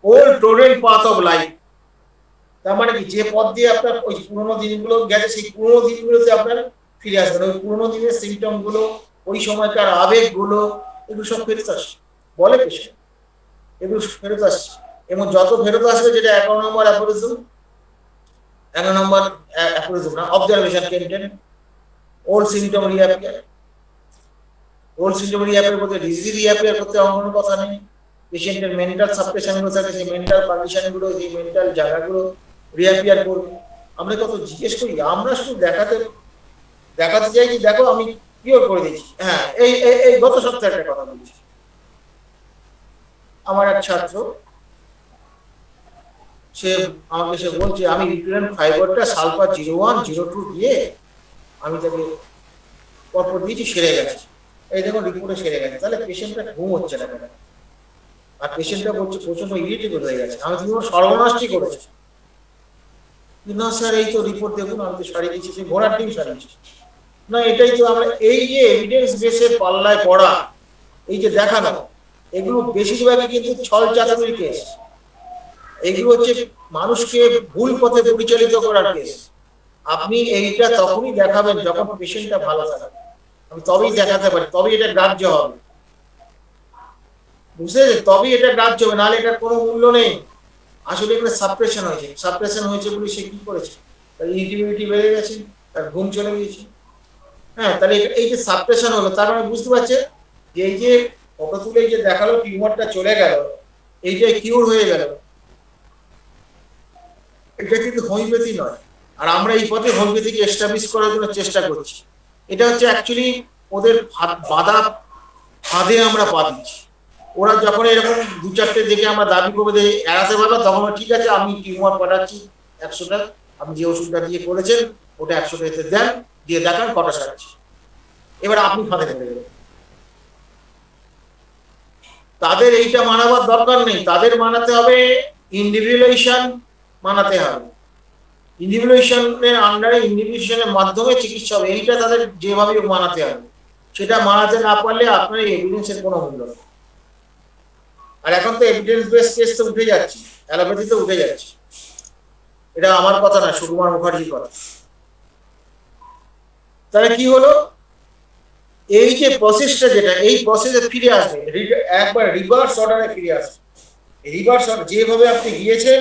old Torrent path of life. তার মানে কি, যে পথ দিয়ে আপনার ওই পুরোনো দিনগুলো গেছে, সেই পুরোনো দিনগুলোতে আপনার ফিরে আসবেন, ওই পুরোনো দিনের সিমটম গুলো, ওই সময়কার আবেগ গুলো, এগুলো সব ফেরত আসছে বলে পেশেন্ট, এগুলো ফেরত আসছে। এবং যত ফেরত আসবে, যেটা 11 নম্বর অ্যাফোরিজম, 11 নম্বর অ্যাফোরিজম না, অবজারভেশন কেন্টেন, old symptom reappear, old symptom reappear করতে ডিজিজ রিঅ্যাপিয়ার করতে আমার কোনো কথা নেই। পেশেন্টের মেন্টাল সাবপ্রেশন গুলো থাকে, সেই মেন্টাল কন্ডিশন গুলো, সেই মেন্টাল জায়গাগুলো রিঅ্যাপিয়ার করবে। আমরা কত জিজ্ঞেস করি, আমরা শুধু দেখাতে দেখাতে চাই যে দেখো আমি কিওর করে দিচ্ছি। হ্যাঁ, এই এই গত সপ্তাহে একটা কথা বলছি, আমার এক ছাত্র, সে আমাকে সে বলছে আমি রিক্রিয়েন্ট ফাইবারটা সালফার 0102 দিয়ে আমি তাকে পরপর দিয়েছি, সেরে গেছে, এই দেখুন রিপোর্টে সেরে গেছে। তাহলে পেশেন্টটা ঘুম হচ্ছে না কেন? আর পেশেন্টটা বলছে প্রচন্ড ইরিটেবল হয়ে গেছে, আমি তুমি সর্বনাশটি করেছি। না স্যার, এই তো রিপোর্ট দেখুন, আমি তো সারিয়ে দিচ্ছি, সেই ঘোড়ার ডিম সারিয়েছি। না, এটাই তো আমরা, এই যে এভিডেন্স বেসে পাল্লায় পড়া, এই যে দেখানো, এগুলো বেশিরভাগই কিন্তু ছল চাতুরির কেস। এগুলো হচ্ছে মানুষকে ভুল পথে পরিচালিত করার কেস। আপনি এইটা তখনই দেখাবেন যখন পেশেন্টটা ভালো থাকবে, আমি তবেই দেখাতে পারি, তবেই এটা গ্রাহ্য হবে, বুঝতে, তবেই এটা গ্রাহ্য হবে, নাহলে এটার কোনো মূল্য নেই। আসলে এখানে সাপ্রেশন হয়েছে, সাপ্রেশন হয়েছে বলে সে কি করেছে, তার ইরিটেবিলিটি বেড়ে গেছে, তার ঘুম চলে গিয়েছে। হ্যাঁ, তাহলে এই যে সাপ্রেশন হলো, তার মানে বুঝতে পারছে যে এই যে ফটো তুলে যে দেখালো টিউমারটা চলে গেল, এই যে কিউর হয়ে গেল, এটা কিন্তু হোমিওপ্যাথি নয়। আর আমরা এই পথে হোমিওপ্যাথিকে এস্টাবলিশ করার জন্য চেষ্টা করছি। এটা হচ্ছে অ্যাকচুয়ালি ওদের বাধা ফাঁদে আমরা পা দিচ্ছি। ওরা যখন এরকম দু চারটে দেখে আমরা দাবি করবো এড়াতে পারবো, তখন ঠিক আছে আমি টিউমার পাঠাচ্ছি 100টা, আপনি যে ওষুধটা দিয়ে করেছেন ওটা 100টা এতে দেন, দিয়ে দেখান কটা সারছে, এবার আপনি ফাঁদে পড়ে যাবেন। তাদের এইটা মানাবার দরকার নেই, তাদের মানাতে হবে ইন্ডিভিজুয়ালাইজেশন, মানাতে হবে ইন্ডিভিজুয়ালাইজেশনের আন্ডারে, ইন্ডিভিজুয়ালাইজেশনের মাধ্যমে চিকিৎসা হবে, এইটা তাদের যেভাবে মানাতে হবে। সেটা মানাতে না পারলে আপনার এই এভিডেন্সের কোনো মূল্য নেই। আর এখন তো এভিডেন্স বেস কেস তো উঠে যাচ্ছে, অ্যালোপ্যাথি তো উঠে যাচ্ছে, এটা আমার কথা না, সুকুমার মুখার্জির কথা। তাহলে কি হলো, এই যে প্রসেসটা, যেটা এই প্রসেসে ফিরে আসবে, একবার রিভার্স অর্ডারে ফিরে আসবে। রিভার্স অর্ডার, যেভাবে আপনি গিয়েছেন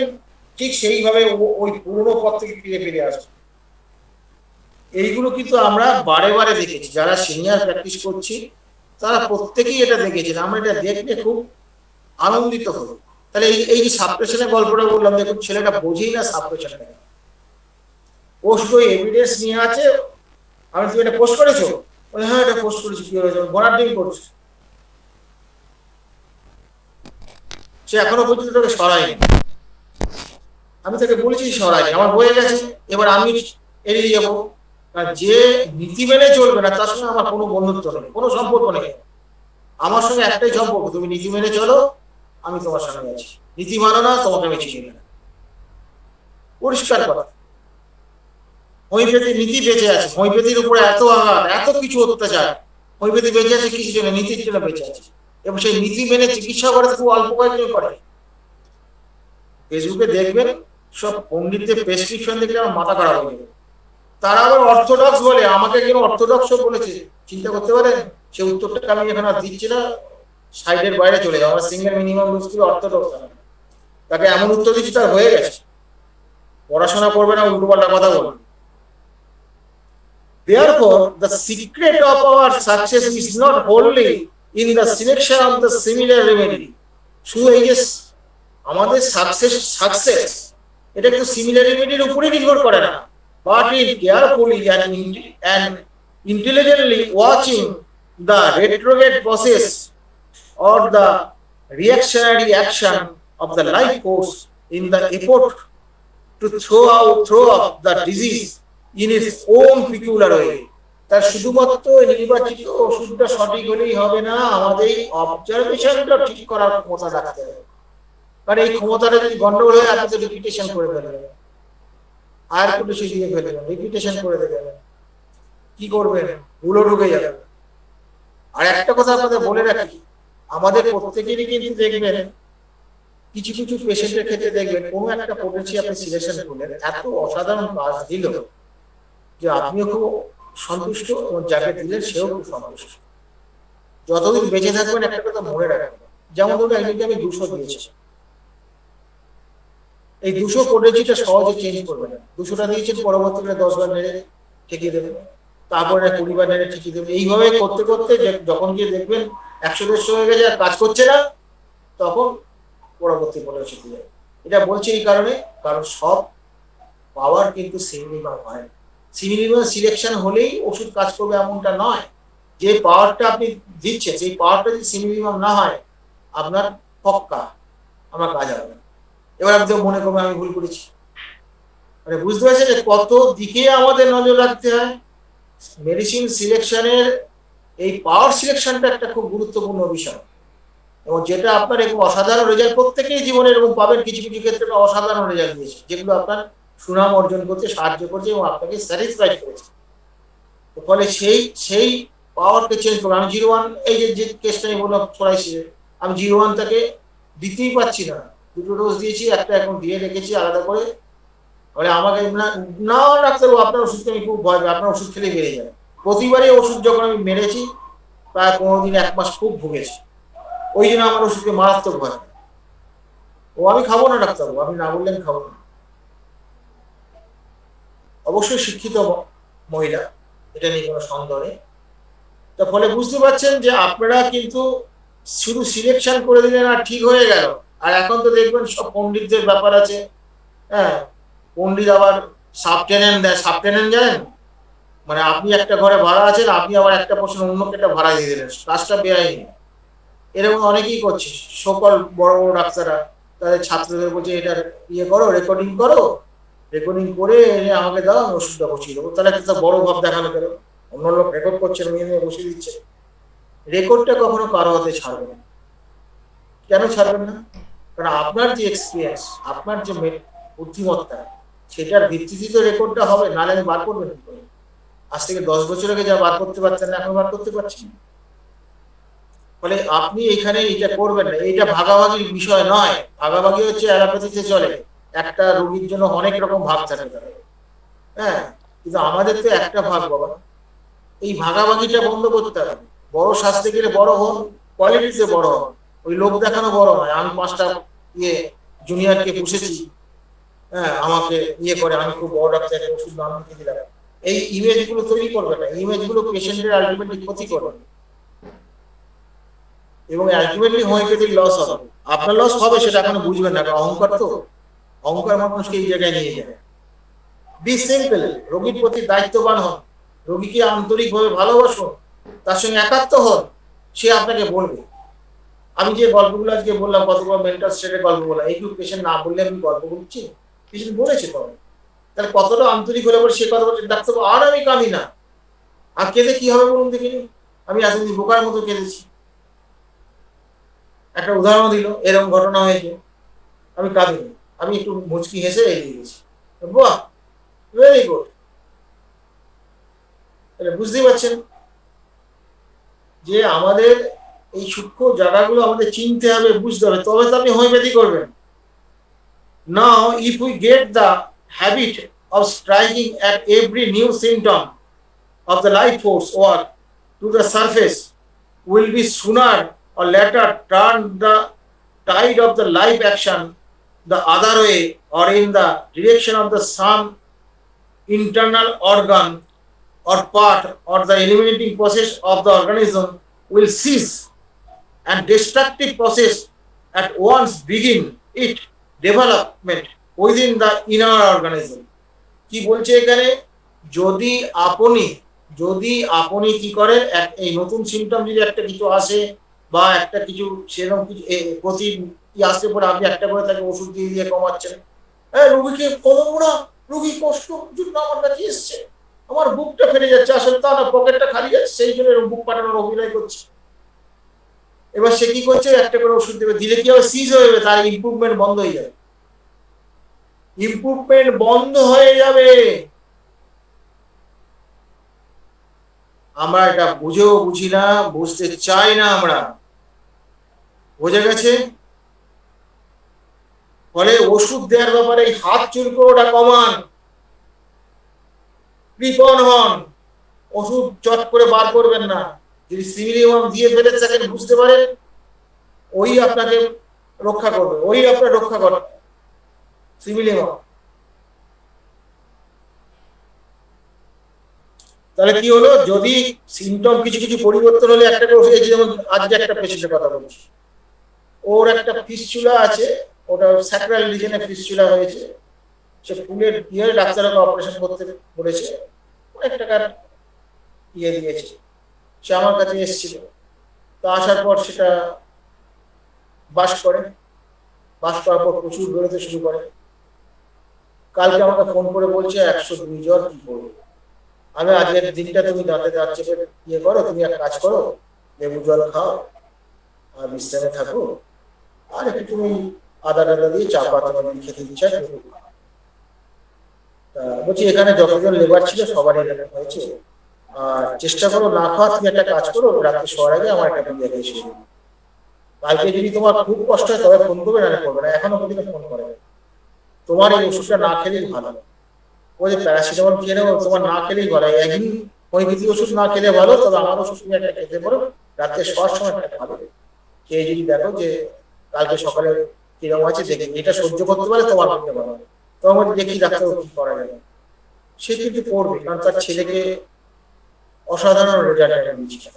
ঠিক সেইভাবে ওই পুরনো পথ থেকে ফিরে ফিরে আসবে। এইগুলো কিন্তু আমরা বারে বারে দেখেছি, যারা সিনিয়র প্র্যাকটিস করছি তারা প্রত্যেকেই এটা দেখেছেন, আমরা এটা দেখলে খুব আনন্দিত হই। তাহলে এই যে সাপ্রেশনের গল্পটা বললাম, দেখুন ছেলেটা বোঝেই না সাপ্রেশন, পোস্ট ওই এভিডেন্স নিয়ে আছে, আমি তুমি এটা পোস্ট করেছো, হ্যাঁ এটা পোস্ট করেছি, কি হয়েছে, ঘোড়ার ডিম করছে, সে এখনো পর্যন্ত তোকে সরায়নি। আমি তাকে বলেছি সরায়নি, আমার বয়ে গেছে, এবার আমি এড়িয়ে যাবো। যে নীতি মেনে চলবে না তার সঙ্গে আমার কোনো বন্ধুত্ব নেই, কোনো সম্পর্ক নেই। আমার সঙ্গে একটাই সম্পর্ক, তুমি নীতি মেনে চলো, আমি তোমার সঙ্গে আছি, নীতি মানো না, তোমাকে আমি চিনি না, পরিষ্কার কথা। হোমিওপ্যাথি নীতি বেঁচে আছে, হোমিওপ্যাথির উপরে এত আঘাত, এত কিছু অত্যাচার, হোমিওপ্যাথি বেঁচে আছে কিছু জন্য, নীতির জন্য বেঁচে আছে, এবং সেই নীতি মেনে চিকিৎসা করে খুব অল্প কয়েকজন করে। ফেসবুকে দেখবেন সব পণ্ডিতদের প্রেসক্রিপশন দেখলে আমার মাথা খারাপ হয়ে যাবে। তারা আবার অর্থোডক্স বলে, আমাকে কেন অর্থোডক্স বলেছে চিন্তা করতে পারেন? সে উত্তরটা আমি এখন আর দিচ্ছি না, সাইডের বাইরে চলে যাও, আমার সিঙ্গেল মিনিমাম রুলস কি অর্থোডক্স, তাকে এমন উত্তর দিচ্ছি তার হয়ে গেছে। পড়াশোনা করবে না, উল্টোপাল্টা কথা বলবে। Therefore, the secret of our success is not wholly in the selection of the similar remedy. শুধু এই যে আমাদের সাকসেস এটা কিন্তু সিমিলার রেমেডির উপরে নির্ভর করে না, but in carefully and intelligently watching the retrograde process or the reactionary action of the life force in the effort to throw up the disease in its own peculiar way. তার শুধুমাত্র নির্বাচিত ওষুধটা সঠিক হলেই হবে না, আমাদের অবজারভেশনটা ঠিক করার ক্ষমতা রাখতে হবে। কারণ এই ক্ষমতাটা যদি গন্ডগোল হয়, আপনি তো রিপিটেশন করে ফেলবেন, আর একটু বেশি দিয়ে ফেলবেন, রিপিটেশন করে দেবেন, কি করবেন, ভুলো ঢুকে যাবে। আর একটা কথা আপনাদের বলে রাখি, আমাদের প্রত্যেকেরই কিন্তু দেখবেন কিছু কিছু পেশেন্টের ক্ষেত্রে দেখবেন কোনো একটা পদ্ধতি আপনি সিলেকশন করলেন, এত অসাধারণ কাজ দিল যে আপনিও খুব সন্তুষ্ট এবং যাকে দিলেন সেও খুব সন্তুষ্ট। যতদিন বেঁচে থাকবেন একটা কথা মনে রাখবেন, যেমন ধরুন একদিকে আমি 200 দিয়েছি, এই 200 পদ্ধতিটা সহজে চেঞ্জ করবেন না। 200টা দিয়েছেন, পরবর্তীকালে 10 বার নেড়ে ঠেকিয়ে দেবেন, তারপরে 20 বার নেড়ে ঠেকিয়ে দেবেন। এইভাবে করতে করতে যখন গিয়ে দেখবেন 100-150 হয়ে গেছে আর কাজ করছে না, তখন পরবর্তী পদ্ধতি শিখে যাবে। এটা বলছি এই কারণে, কারণ সব পাওয়ার কিন্তু সিমিলিমাম হয়। সিমিলিমাম সিলেকশন হলেই ওষুধ কাজ করবে এমনটা নয়। যে পাওয়ারটা আপনি দিচ্ছেন সেই পাওয়ারটা যদি সিমিলিমাম না হয়, আপনার পক্কা আমার কাজ হবে না। এবার আপনি মনে করবেন আমি ভুল করেছি, মানে বুঝতে পারছেন যে কত দিকে আমাদের নজর রাখতে হয়। মেডিসিন সিলেকশনের এই পাওয়ার সিলেকশনটা একটা খুব গুরুত্বপূর্ণ বিষয়, এবং যেটা আপনার এরকম অসাধারণ রেজাল্ট প্রত্যেকেই জীবনে এরকম পাবেন, কিছু কিছু ক্ষেত্রে অসাধারণ রেজাল্ট দিয়েছে, যেগুলো আপনার সুনাম অর্জন করতে সাহায্য করছে এবং আপনাকে স্যাটিসফাইড করেছে। ফলে সেই পাওয়ারকে চেঞ্জ করবো। আমি 0-1, এই যে কেসটা আমি বললাম ছড়াইছি, আমি 0-1 তাকে দিতেই পারছি না, 2টো ডোজ দিয়েছি, একটা এখন দিয়ে রেখেছি আলাদা করে। বলে আমাকে না ডাক্তারবাবু, আপনার ওষুধকে আমি খুব ভয় পাই, আপনার ওষুধ খেলে বেড়ে যায়। প্রতিবারই ওষুধ যখন আমি মেরেছি, প্রায় 15 দিন 1 মাস খুব ভুগেছি, ওই জন্য আমার ওষুধকে মারাত্মক ভয়। ও আমি খাবো না ডাক্তারবাবু, আপনি না বললেন খাবো না। অবশ্যই শিক্ষিত মহিলা, এটা নিয়ে কোনো সন্দেহ নেই। তার ফলে বুঝতে পারছেন যে আপনারা কিন্তু শুধু সিলেকশন করে দিলেন আর ঠিক হয়ে গেল। আর এখন তো দেখবেন সব পণ্ডিতদের ব্যাপার আছে, হ্যাঁ, পণ্ডিত আবার সাবটেনেন্ট দেয়। সাবটেনেন্ট জানেন, মানে আপনি একটা ঘরে ভাড়া আছেন, আপনি আবার একটা প্রশ্ন অন্যকে একটা ভাড়া দিয়ে দিলেন, কাজটা বেআইনি। এরকম অনেকেই করছে, সকল বড় বড় ডাক্তাররা তাদের ছাত্রদের বলছে এটার ইয়ে করো, রেকর্ডিং করো, রেকর্ডিং করে আমাকে দাও, আমি ওষুধটা বসিয়ে দেবো। তাহলে একটা বড় ভাব দেখানো গেল, অন্য লোক রেকর্ড করছে, নিয়ে বসিয়ে দিচ্ছে। রেকর্ডটা কখনো কারো হাতে ছাড়বে না। কেন ছাড়বেন না? কারণ আপনার যে এক্সপিরিয়েন্স, আপনার যে বুদ্ধিমত্তা, সেটার ভিত্তিতে তো রেকর্ডটা হবে, নাহলে আমি বার করবেন কি করে? আজ থেকে 10 বছর আগে যা বার করতে পারতেন না, এখন বার করতে পারছেন। ফলে আপনি এখানে এটা করবেন না, এটা ভাগাভাগির বিষয় নয়। ভাগাভাগি হচ্ছে অ্যালোপ্যাথিতে চলে, একটা রোগীর জন্য অনেক রকম ভাগ থাকে, হ্যাঁ, কিন্তু আমাদের তো একটা ভাগ বাবা। এই ভাগাভাগিটা বন্ধ করতে হবে। বড় স্বাস্থ্যে গেলে বড় হন, কোয়ালিটিতে বড় হন, ওই লোক দেখানো বড় নয়। আমি 5টা জুনিয়রকে পুষেছি, হ্যাঁ, আমাকে করে আমি খুব বড় ডাক্তার, ওষুধ নাম লিখে দিলাম। এই ইমেজ গুলো তৈরি করবে না, ইমেজ গুলো পেশেন্টের আলটিমেটলি ক্ষতি করবে, এবং আলটিমেটলি হোমিওপ্যাথির লস হবে। আপনার লস হবে সেটা এখনো বুঝবেন না, অহংকার তো, অহংকার মানুষকে এই জায়গায় নিয়ে যায়। বি সিম্পল, রোগীর প্রতি দায়িত্ববান হন, রোগীকে আন্তরিকভাবে ভালোবাসুন, তার সঙ্গে একাত্ম হন, সে আপনাকে বলবে। আমি যে গল্পগুলো আজকে বললাম, কতগুলো মেন্টাল স্টেটের গল্প বললাম, এইগুলো পেশেন্ট না বললে আমি গল্প বলছি, পেশেন্ট বলেছে তখন, তাহলে কতটা আন্তরিক হলে পরে সে কথা বলছে, ডাক্তারবাবু আর আমি কাঁদি না। আর কেঁদে কি হবে বলুন দেখিনি? আমি এতদিন বোকার মতো কেঁদেছি। একটা উদাহরণ দিল, এরকম ঘটনা হয়েছে, আমি কাঁদিনি, আমি একটু মুচকি হেসে এগিয়ে গেছি। বাহ, ভেরি গুড। তাহলে বুঝতেই পারছেন যে আমাদের এই সূক্ষ্ম জায়গাগুলো আমাদের চিনতে হবে, বুঝতে হবে, তবে তো আপনি হোমিওপ্যাথি করবেন। Now, if we get the habit of striking at every new symptom of the life force or to the surface, will be sooner or later turn the tide of the life action the other way or in the direction of the some internal organ or part or the eliminating process of the organism will cease and destructive process at once begin its development within the inner organism. কি বলছে এখানে, যদি আপনি যদি আপনি কি করেন, এই নতুন সিমটম যদি একটা কিছু আসে বা একটা কিছু সেরকম কিছু প্রতি আসতে পরে আপনি একটা করে তাকে ওষুধ দিয়ে দিয়ে কমাচ্ছেন, হ্যাঁ রুগীকে কমাবো না, রুগী কষ্ট জন্য আমার কাছে এসছে, আমার বুকটা ফেটে যাচ্ছে, আসলে তা না, পকেটটা খালি যাচ্ছে, সেই জন্য বুক পাঠানোর অভিনয় করছে। এবার সে কি করছে, একটা করে ওষুধ দেবে, দিলে কি হবে, সিজ হয়ে যাবে, তার ইমপ্রুভমেন্ট বন্ধ হয়ে যাবে, ইমপ্রুভমেন্ট বন্ধ হয়ে যাবে। আমরা এটা বুঝেও বুঝি না, বুঝতে চাই না আমরা, বোঝা গেছে? ফলে ওষুধ দেওয়ার ব্যাপারে হাত চুলকো ওটা কমান, কৃপণ হন, ওষুধ চট করে বার করবেন না। যদি সিমিলিয়াম দিয়ে ফেলে থাকেন বুঝতে পারেন, ওই আপনাকে রক্ষা করবে, ওই আপনার রক্ষা করবে সিমিলিয়াম। তাহলে কি হলো, যদি সিমটম কিছু কিছু পরিবর্তন হলে একটা করে, যেমন আজকে একটা পেশেন্টের কথা বলছি, ওর একটা ফিস্চুলা আছে, ওটা স্যাক্রাল রিজনে ফিস্চুলা হয়েছে, সে ফুলের দিয়ে ডাক্তারকে অপারেশন করতে বলেছে, অনেক টাকার ইয়ে দিয়েছে, সে আমার কাছে এসেছিল। তো আসার পর সেটা বাস করে, বাস করার পর প্রচুর বেরোতে শুরু করে। কালকে আমাকে ফোন করে বলছে 102 জ্বর, কি করবো? আমি আজকের দিনটা তুমি দাঁতে দাঁত চেপে ইয়ে করো, তুমি এক কাজ করো, লেবু জল খাও আর বিশ্রামে থাকো, আর একটু তুমি আদা টাদা দিয়ে চা পাতা দিয়ে খেতে দিচ্ছ। তা বলছি এখানে যতজন লেবার ছিল সবারই এরকম হয়েছে, আর চেষ্টা করো না খাওয়া, তুমি একটা কাজ করো, রাত্রে শোয়ার আগে আমার একটা বিয়ে দিয়েছিল, কালকে যদি তোমার খুব কষ্ট হয় তবে ফোন করবে, না করবে না, এখনো পর্যন্ত ফোন করে, তোমার এই ওষুধটা না খেলেই ভালো। ওই যে প্যারাসিটামল খেয়ে নেবো, তোমার না খেলেই ভালো, একদিন হোমিওপ্যাথি ওষুধ না খেলে ভালো, তবে আমার ওষুধ তুমি একটা খেতে পারো, রাত্রে শোয়ার সময় একটা খাবে, খেয়ে যদি দেখো যে কালকে সকালে কিরকম আছে, দেখে এটা সহ্য করতে পারে তোমার পক্ষে ভালো, তোমার দেখি ডাক্তার কি করা যাবে। সে কিন্তু করবে, কারণ তার ছেলেকে অসাধারণ রেজাল্ট দিচ্ছে,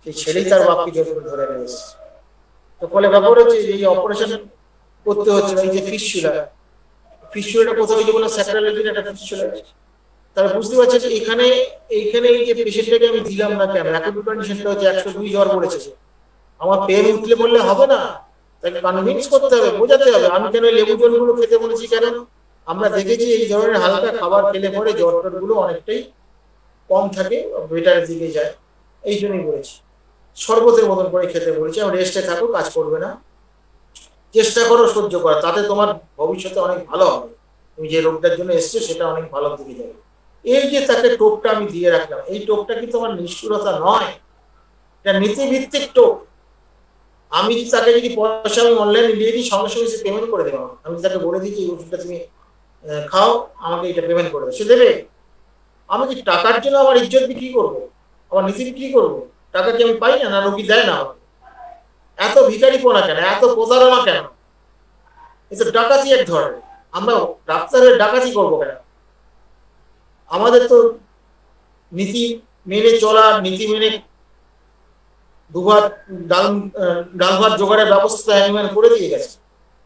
সেই ছেলেই তার বাপকে জোর করে ধরে নিয়ে এসেছে। তো ফলে ব্যাপার হচ্ছে এই অপারেশন করতে হচ্ছে, এই যে ফিস্চুলাটা কোথাও হয়েছে বলে স্যাক্রালিটির একটা ফিস্চুলা আছে। তাহলে বুঝতে পারছেন যে এখানে এই যে পেশেন্টটাকে আমি দিলাম না কেন, অ্যাকুট কন্ডিশনটা হচ্ছে 102 জ্বর পড়েছে, আমার পেন উঠলে বললে হবে না, তাকে কনভিন্স করতে হবে, বোঝাতে হবে। আমি কেন লেবু জলগুলো খেতে বলেছি, কেন আমরা দেখেছি এই ধরনের হালকা খাবার খেলে পরে জ্বর টরগুলো অনেকটাই কম থাকে, বেটারের দিকে যায়, এই জন্যই বলেছি। শরবতের মতন করে খেতে বলেছি, আমি রেস্টে থাকো, কাজ করবে না, চেষ্টা করো সহ্য করা, তাতে তোমার ভবিষ্যতে অনেক ভালো হবে, তুমি যে রোগটার জন্য এসছো সেটা অনেক ভালো দিকে যাবে। এই যে তাকে টোপটা আমি দিয়ে রাখলাম, এই টোপটা কিন্তু আমার নিষ্ঠুরতা নয়, এটা নীতিভিত্তিক টোপ। আমি যদি তাকে যদি পয়সা আমি অনলাইনে দিয়ে দিই, সঙ্গে সঙ্গে সে পেমেন্ট করে দেবো, আমি তাকে বলে দিই যে এই ওষুধটা তুমি খাও, আমাকে এটা পেমেন্ট করে দেবে, সে দেবে। আমি কি টাকার জন্য আমার ইজ্জত বিক্রি করবো, আমার নীতি বিক্রি করবো? টাকা কি আমি পাই না, না রোগী দেয় না? এত ভিখারিপনা কেন, এত প্রতারণা কেন? এটা ডাকাতি এক ধরনের, আমরা ডাক্তারের ডাকাতি করবো কেন? আমাদের তো নীতি মেনে চলা, নীতি মেনে দুভাত ডাল ভাত জোগাড়ের ব্যবস্থা করে দিয়ে গেছে,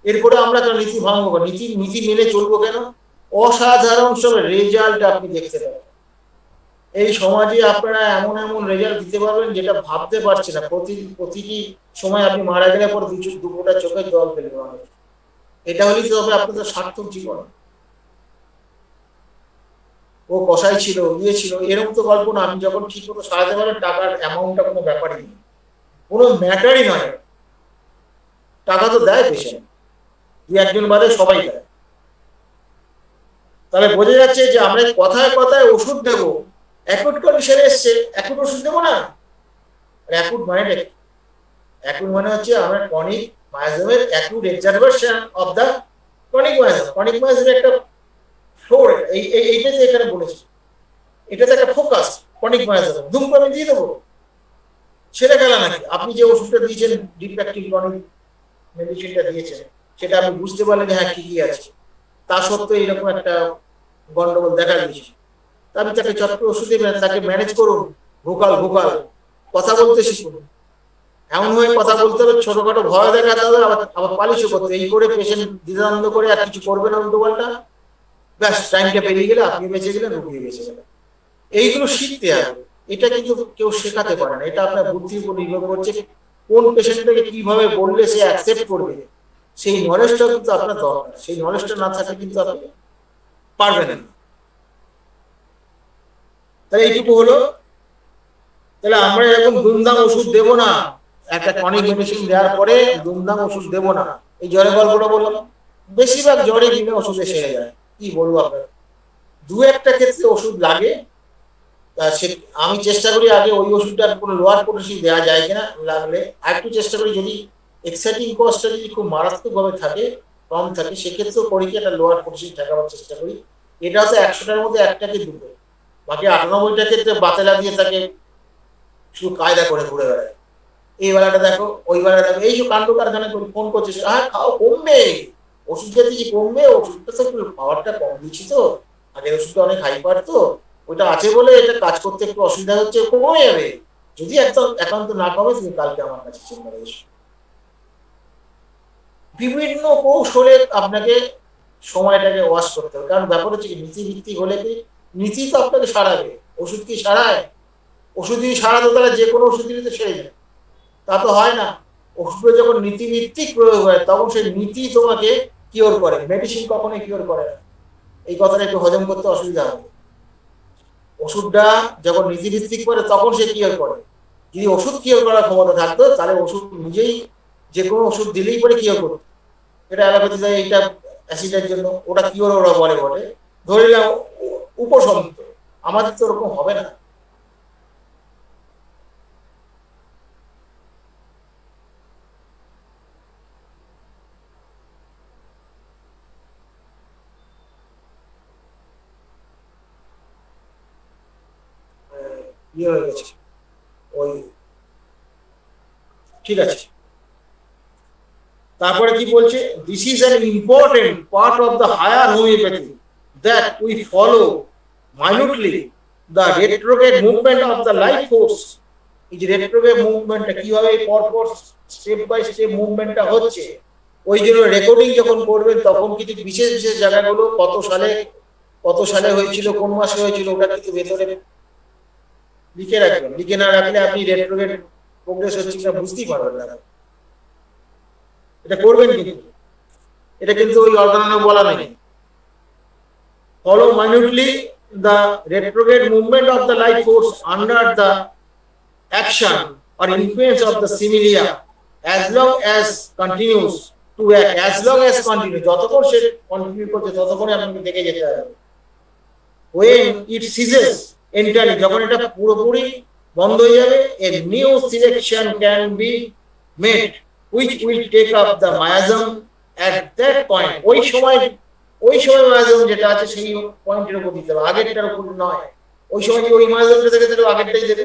এরপরে আমরা কেন নীতি ভাঙবো, নীতি নীতি মেনে চলবো কেন? অসাধারণ সব রেজাল্ট আপনি দেখতে পাবেন এই সমাজে, আপনারা এমন এমন রেজাল্ট দিতে পারবেন যেটা ভাবতে পারছে না। প্রতিটি সময় আপনি মারা গেলে পর দু ফোঁটা চোখে জল ফেলবে মানুষ, এটা হলেই তো হবে আপনাদের সার্থক জীবন। ও কষাই ছিল, ইয়ে ছিল, এরকম তো গল্প না। আমি যখন ঠিক মতো সারাতে পারেন, টাকার অ্যামাউন্টটা কোনো ব্যাপারই নেই, কোনো ম্যাটারই নয়, টাকা তো দেয় পেশেন্ট, দু একজন বাদে সবাই দেয়। তাহলে বোঝা যাচ্ছে যে আমরা কথায় কথায় ওষুধ দেবো, অ্যাকুট কন্ডিশনে এসছে অ্যাকুট ওষুধ দেবো না। অ্যাকুট মানে অ্যাকুট মানে হচ্ছে আমরা ক্রনিক মায়াজমের acute exacerbation of the chronic miasm. Chronic মায়াজমের একটা ফ্লোর, এইটা যে এখানে বলেছি, এটাতে একটা ফোকাস। ক্রনিক মায়াজম ধুম করে দিয়ে দেবো, সেটা গেল নাকি? আপনি যে ওষুধটা দিয়েছেন, ডিফ্যাক্টিভ ক্রনিক মেডিসিনটা দিয়েছেন, সেটা আপনি বুঝতে পারলেন যে হ্যাঁ কি কি আছে, তা সত্ত্বেও এরকম একটা গন্ডগোল দেখা দিয়েছে। আমি তাকে চট করে ওষুধ দেবেন, তাকে ম্যানেজ করুন, ভোকাল ভোকাল কথা বলতে শিখুন, এমন ভাবে কথা বলতে হবে ছোটখাটো ভয় দেখাতে হবে, আবার আবার পালিশও করতে, এই করে পেশেন্ট দ্বিধাদ্বন্দ্ব করে আর কিছু করবে না উল্টো পাল্টা, ব্যাস টাইমটা পেরিয়ে গেলে আপনি বেঁচে গেলেন, রুগী বেঁচে গেলেন। এইগুলো শিখতে হবে, এটা কিন্তু কেউ শেখাতে পারে না, এটা আপনার বুদ্ধির উপর নির্ভর করছে কোন পেশেন্টটাকে কিভাবে বললে সে অ্যাকসেপ্ট করবে, সেই নলেজটা কিন্তু আপনার দরকার, সেই নলেজটা না থাকলে কিন্তু আপনি পারবেন না। তাহলে এইটুকু হলো। তাহলে আমরা এরকম দুমদাম ওষুধ দেবো না, একটা টনিক মেডিসিন দেওয়ার পরে দুমদাম ওষুধ দেবো না। এই জ্বরের গল্পটা বললাম, বেশিরভাগ জ্বরে বিনা ওষুধে সেরে যায়, কি বলবো আপনার, দু একটা ক্ষেত্রে ওষুধ লাগে। আমি চেষ্টা করি আগে ওই ওষুধটা কোনো লোয়ার পোটেনসি দেওয়া যায় কিনা, লাগলে আরেকটু চেষ্টা করি যদি এক্সাইটিং কজটা যদি খুব মারাত্মকভাবে থাকে, কম থাকে, সেক্ষেত্রেও করি কি একটা লোয়ার পোটেনসি ঠেকাবার চেষ্টা করি। এটা হচ্ছে 100টার মধ্যে একটাকে দুটো, বাকি 98টা ক্ষেত্রে বাতেলা দিয়ে থাকে শুধু কায়দা করে ঘুরে বেড়ায়, এই বেলাটা দেখো ওই বেলাটা দেখো, এই সব কাণ্ড কারখানা করি, ফোন করছিস হ্যাঁ খাও কমবে, ওষুধ খেতে দিচ্ছি কমবে, ওষুধটা তো পাওয়ারটা কম দিচ্ছি তো, আগের ওষুধটা অনেক হাইপার তো, ওটা আছে বলে এটা কাজ করতে একটু অসুবিধা হচ্ছে, কমে যাবে, যদি একদম একান্ত না কমে তুমি কালকে আমার কাছে চেম্বারে এসো। বিভিন্ন কৌশলে আপনাকে সময়টাকে ওয়াশ করতে হবে, কারণ ব্যাপার হচ্ছে কি নীতি ভিত্তিক হলে কি নীতি তো আপনাকে সারাবে, ওষুধ কি সারায়, ওষুধ যদি সারাতো তাহলে যে কোনো ওষুধ দিলে তো সেরে যায়, তা তো হয় না। ওষুধে যখন নীতিভিত্তিক প্রয়োগ হয় তখন সেই নীতি তোমাকে কিওর করে, মেডিসিন কখনোই কিওর করে না, এই কথাটা একটু হজম করতে অসুবিধা হবে। ওষুধটা যখন নীতিভিত্তিক করে তখন সে কিওর করে, যদি ওষুধ কিওর করার ক্ষমতা থাকতো তাহলে ওষুধ নিজেই যে কোনো ওষুধ দিলেই পরে কিওর করতো, এটা অ্যালোপ্যাথি দেয়, এইটা অ্যাসিডের জন্য, ওটা কিওর ওরা বলে বলে ধরে নিলাম উপশমিত, আমাদের তো ওরকম হবে না। ইয়ে হয়ে গেছে ওই, ঠিক আছে। তারপরে কি বলছে, this is an important part of the higher homeopathy that we follow minutely the retrograde movement of the life force. এই যে রেট্রোগ্রেড মুভমেন্টটা কিভাবে পরপর স্টেপ বাই স্টেপ মুভমেন্টটা হচ্ছে, ওই জন্য রেকর্ডিং যখন করবেন তখন কিছু বিশেষ বিশেষ জায়গাগুলো কত সালে হয়েছিল, কোন মাসে হয়েছিল, ওটা কিন্তু ভেতরে লিখে রাখবেন, লিখে না রাখলে আপনি রেট্রোগ্রেড প্রোগ্রেস হচ্ছে কিনা বুঝতেই পারবেন না। এটা করবেন কিন্তু, এটা কিন্তু ওই অর্গানে বলা নেই। Follow minutely the retrograde movement of the life force under the action or influence of the similia as long as continues to act, as long as continue, যতক্ষণ সে কন্টিনিউ করছে ততক্ষণই আপনাকে দেখে যেতে হবে। when it ceases entirely, যখন এটা পুরোপুরি বন্ধ হয়ে যাবে, a new selection can be made which will take up the miasm at that point, ওই সময় miasm যেটা আছে সেই পয়েন্টের উপর দিতে হবে, আগেরটার উপর নয়। ওই সময় কি ওই miasmটা থেকে তাহলে আগেরটাই দেবে,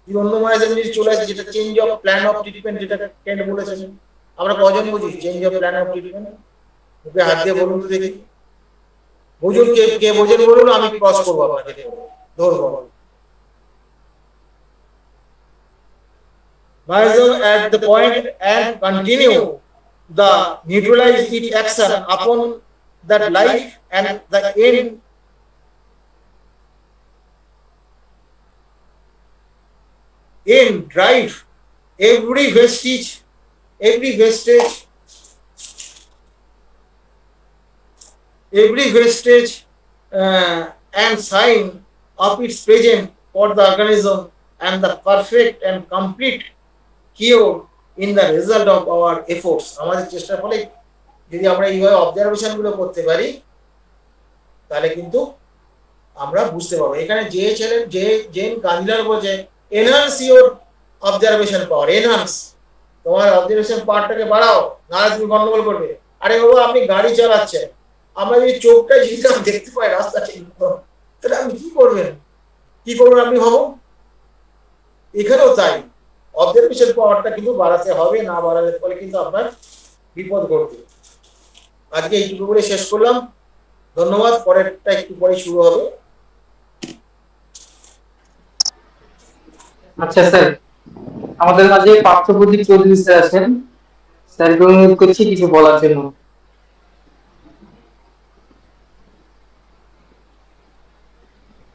অন্য মায়াজম যদি চলে আসে, যেটা change of plan of treatment, যেটা কেন্ট বলেছেন, আমরা কজন বুঝি change of plan of treatment, মুখে হাত দিয়ে বলুন তো দেখি, বুঝুন কে কে বোঝেন বলুন, আমি ক্রস করবো আপনাকে, ধরবো। Miasm at the point and continue the neutralize its action upon that life and the end drive every vestige and sign of its presence for the organism and the perfect and complete cure in the result of our efforts. আমাদের চেষ্টার ফলে যদি আমরা এইভাবে observation গুলো করতে পারি তাহলে কিন্তু আমরা বুঝতে পারবো। এখানে জেন কাঞ্জিলার বলছে enhance your observation power, enhance, তোমার অবজারভেশন পাওয়ারটাকে বাড়াও, নাহলে তুমি গন্ডগোল করবে। আরে বাবা আপনি গাড়ি চালাচ্ছেন, আমরা যদি চোখটা যদি দেখতে পাই রাস্তা ঠিক তাহলে আপনি কি করবেন আপনি ভাবুন, এখানেও তাই অবজারভেশন পাওয়ারটা কিন্তু বাড়াতে হবে, না বাড়ালে ফলে কিন্তু আপনার বিপদ ঘটবে। আজকে এইটুকু বলে শেষ করলাম। ধন্যবাদ। পরেরটা একটু পরে শুরু হবে। আচ্ছা স্যার, আমাদের মাঝে পার্থপ্রদীপ চৌধুরী স্যার আছেন, স্যারকে অনুরোধ করছি কিছু বলার জন্য।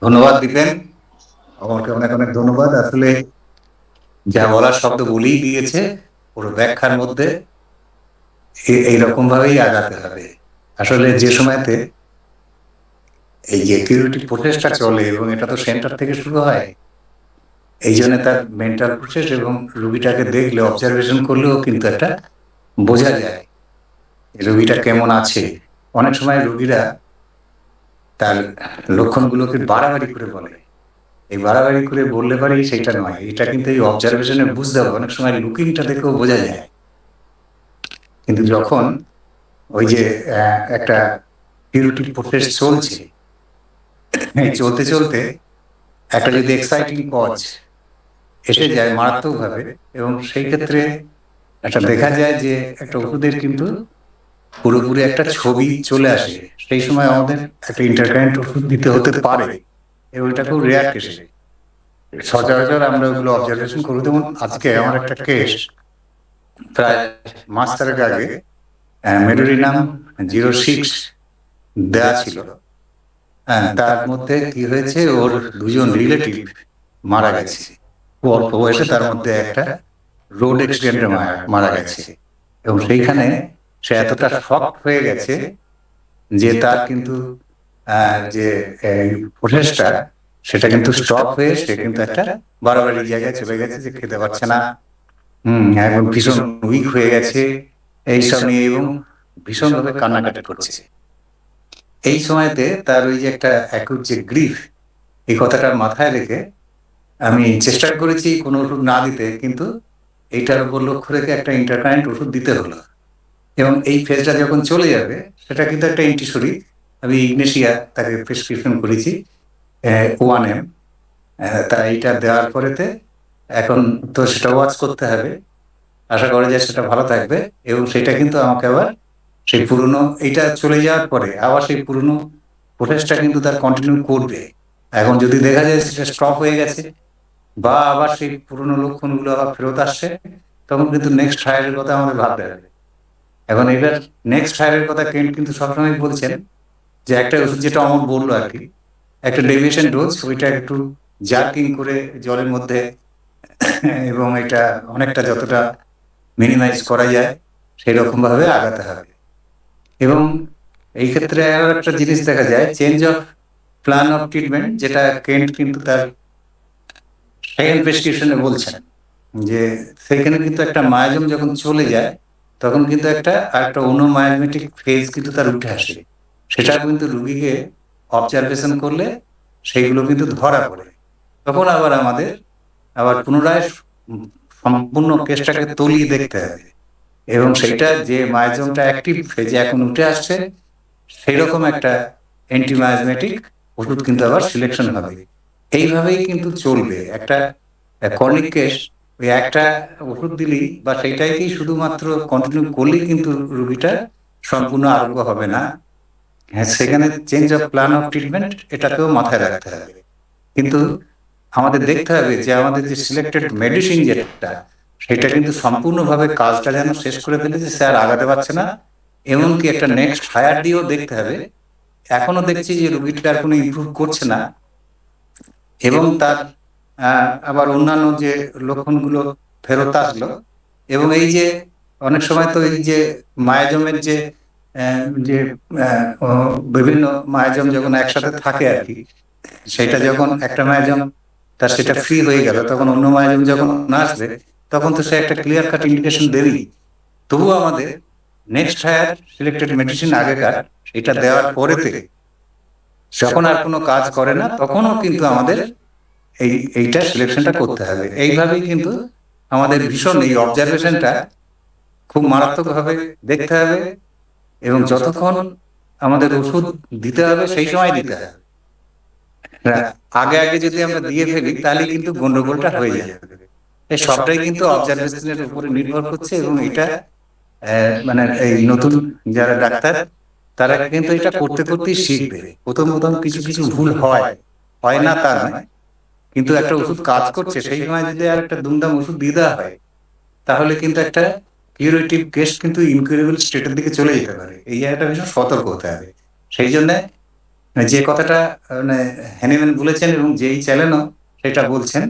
ধন্যবাদ দিবেন, আমাকে অনেক অনেক ধন্যবাদ। আসলে যা বলার শব্দ বলেই দিয়েছে, পুরো ব্যাখ্যার মধ্যে এইরকম ভাবেই আগাতে হবে। আসলে যে সময়তে এই যে কিউরিটি প্রসেসটা চলে এবং এটা তো সেন্টার থেকে শুরু হয়, এই জন্য তার মেন্টাল প্রসেস এবং রুগীটাকে দেখলে অবজারভেশন করলেও কিন্তু একটা বোঝা যায় রুগীটা কেমন আছে। অনেক সময় রুগীরা তার লক্ষণগুলোকে বাড়াবাড়ি করে বলে, এই বাড়াবাড়ি করে বললে পারি সেটা নয়, এটা কিন্তু এই অবজারভেশনে বুঝতে হবে। অনেক সময় লুকিংটা দেখেও বোঝা যায়, কিন্তু যখন ওই যে একটা কিউরেটিভ প্রসেস চলছে, এই চলতে চলতে একটা যদি এক্সাইটিং কজ এসে যায় মারাত্মকভাবে, এবং সেই ক্ষেত্রে একটা দেখা যায় যে একটা ওষুধের কিন্তু পুরোপুরি একটা ছবি চলে আসে, সেই সময় আমাদের একটা ইন্টারকারেন্ট ওষুধ দিতে হতে পারে, এবং এটা খুব রেয়ার কেসে। সচরাচর আমরা ওগুলো অবজারভেশন করি। যেমন আজকে আমার একটা কেস, প্রায় মাস 3 আগে মেডোরিনাম 06 দেয়া ছিল। হ্যাঁ, তার মধ্যে কি হয়েছে, ওর দুজন রিলেটিভ মারা গেছে খুব অল্প বয়সে, তার মধ্যে একটা রোড অ্যাক্সিডেন্টে মারা গেছে। এবং সেইখানে সে এতটা শক হয়ে গেছে যে তার কিন্তু যে প্রসেসটা সেটা কিন্তু স্টপ হয়ে সে কিন্তু একটা বাড়াবাড়ি জায়গায় চলে গেছে, যে খেতে পারছে না, এবং ভীষণ উইক হয়ে গেছে এইসব নিয়ে, এবং ভীষণভাবে কান্নাকাটি করছে। এই সময়তে তার ওই যে একটা অ্যাকুট যে গ্রিফ, এই কথাটা মাথায় রেখে আমি চেষ্টা করেছি কোনো ওষুধ না দিতে, কিন্তু এইটার উপর লক্ষ্য রেখে একটা ইন্টারকারেন্ট ওষুধ দিতে হলো। এবং এই ফেজটা যখন চলে যাবে, সেটা কিন্তু একটা অ্যান্টিসোরিক, আমি ইগনেশিয়া তাকে প্রেসক্রিপশন করেছি 1M। তা এইটা দেওয়ার পরেতে এখন তো সেটা ওয়াচ করতে হবে, আশা করা যায় সেটা ভালো থাকবে। এবং সেটা কিন্তু আমাকে আবার সেই পুরনো, এইটা চলে যাওয়ার পরে আবার সেই পুরনো প্রসেসটা কিন্তু তার কন্টিনিউ করবে। এখন যদি দেখা যায় সেটা স্টপ হয়ে গেছে বা আবার সেই পুরনো লক্ষণগুলো আবার ফেরত আসছে, তখন কিন্তু নেক্সট ট্রায়ালের কথা আমাদের ভাবতে হবে। এখন এবার নেক্সট ট্রায়ালের কথা কেন কিন্তু সবসময় বলছেন যে একটা ওষুধ, যেটা আমার বললো আর কি, একটা ডেভিয়েশন ডোজ, ওইটা একটু জার্কিং করে জলের মধ্যে এবং এটা অনেকটা যতটা মিনিমাইজ করা যায় সেই রকম ভাবে আগাতে হবে। এবং এই ক্ষেত্রে আরো একটা জিনিস দেখা যায়, change of plan of treatment, যেটা কেন্ট কিন্তু তার সেকেন্ড প্রেসক্রিপশনে বলছেন, যে সেখানে কিন্তু একটা মায়াজম যখন চলে যায়, তখন কিন্তু একটা অনুমায়াজমেটিক ফেজ কিন্তু তার উঠে আসে। সেটা কিন্তু রুগীকে অবজারভেশন করলে সেইগুলো কিন্তু ধরা পড়ে। তখন আবার আমাদের আবার পুনরায় সম্পূর্ণ কেসটাকে তলিয়ে দেখতে হবে, এবং সেটা যে মায়াজমটা অ্যাক্টিভ ফেজে এখন উঠে আসছে, সেই রকম একটা অ্যান্টিমায়াজমেটিক ওষুধ কিন্তু আবার সিলেকশন হবে। এইভাবেই কিন্তু চলবে একটা ক্রনিক কেস। ওই একটা ওষুধ দিলেই বা সেইটাকেই শুধুমাত্র কন্টিনিউ করলেই কিন্তু রোগীটা সম্পূর্ণ আরোগ্য হবে না। হ্যাঁ, সেখানে change of plan of treatment এটাকেও মাথায় রাখতে হবে। কিন্তু আমাদের দেখতে হবে যে আমাদের যে সিলেক্টেড মেডিসিন যেটা, সেটা কিন্তু সম্পূর্ণভাবে কাজটা যেন শেষ করে ফেলেছে, স্যার আগাতে পারছে না। এমনকি একটা নেক্সট হায়ার দিয়েও দেখতে হবে। এখনো দেখছি যে রোগীটা আর কোনো ইমপ্রুভ করছে না, এবং তার আবার অন্যান্য যে লক্ষণগুলো ফেরত আসলো। এবং এই যে অনেক সময় তো এই যে মায়াজমের যে যে বিভিন্ন মায়াজম যখন একসাথে থাকে আর কি, সেটা যখন একটা মায়াজম তার সেটা ফ্রি হয়ে গেল, তখন অন্য মায়াজম যখন না আসবে, তখন তো সে একটা ক্লিয়ার কাট ইন্ডিকেশন দেবেই। তবুও আমাদের নেক্সট হায়ার সিলেক্টেড মেডিসিন আগেকার, এটা দেওয়ার পরেতে যখন আর কোনো কাজ করে না, তখনও কিন্তু আমাদের এইটা সিলেকশনটা করতে হবে। এইভাবেই কিন্তু আমাদের ভীষণ এই অবজারভেশনটা খুব মারাত্মকভাবে দেখতে হবে, এবং যতক্ষণ আমাদের ওষুধ দিতে হবে সেই সময় দিতে হবে। আগে আগে যদি আমরা দিয়ে ফেলি তাহলে কিন্তু গন্ডগোলটা হয়ে যাবে। এই সবটাই কিন্তু অবজারভেশনের উপরে নির্ভর করছে, এবং এটা মানে এই নতুন যারা ডাক্তার তারা কিন্তু এটা করতে করতেই শিখবে। প্রথম প্রথম কিছু কিছু ভুল হয়, হয় না তা নয়, কিন্তু একটা ওষুধ কাজ করছে সেই সময় যদি আর একটা দুমদাম ওষুধ দিয়ে দেওয়া হয় তাহলে কিন্তু একটা কিউরেটিভ কেস কিন্তু ইনকিউরেবল স্টেটের দিকে চলে যেতে পারে। এই জায়গাটা ভীষণ সতর্ক হতে হবে। সেই জন্য যে কথাটা মানে হ্যানিম্যান বলেছেন এবং যেই চ্যানেলও সেটা বলছেন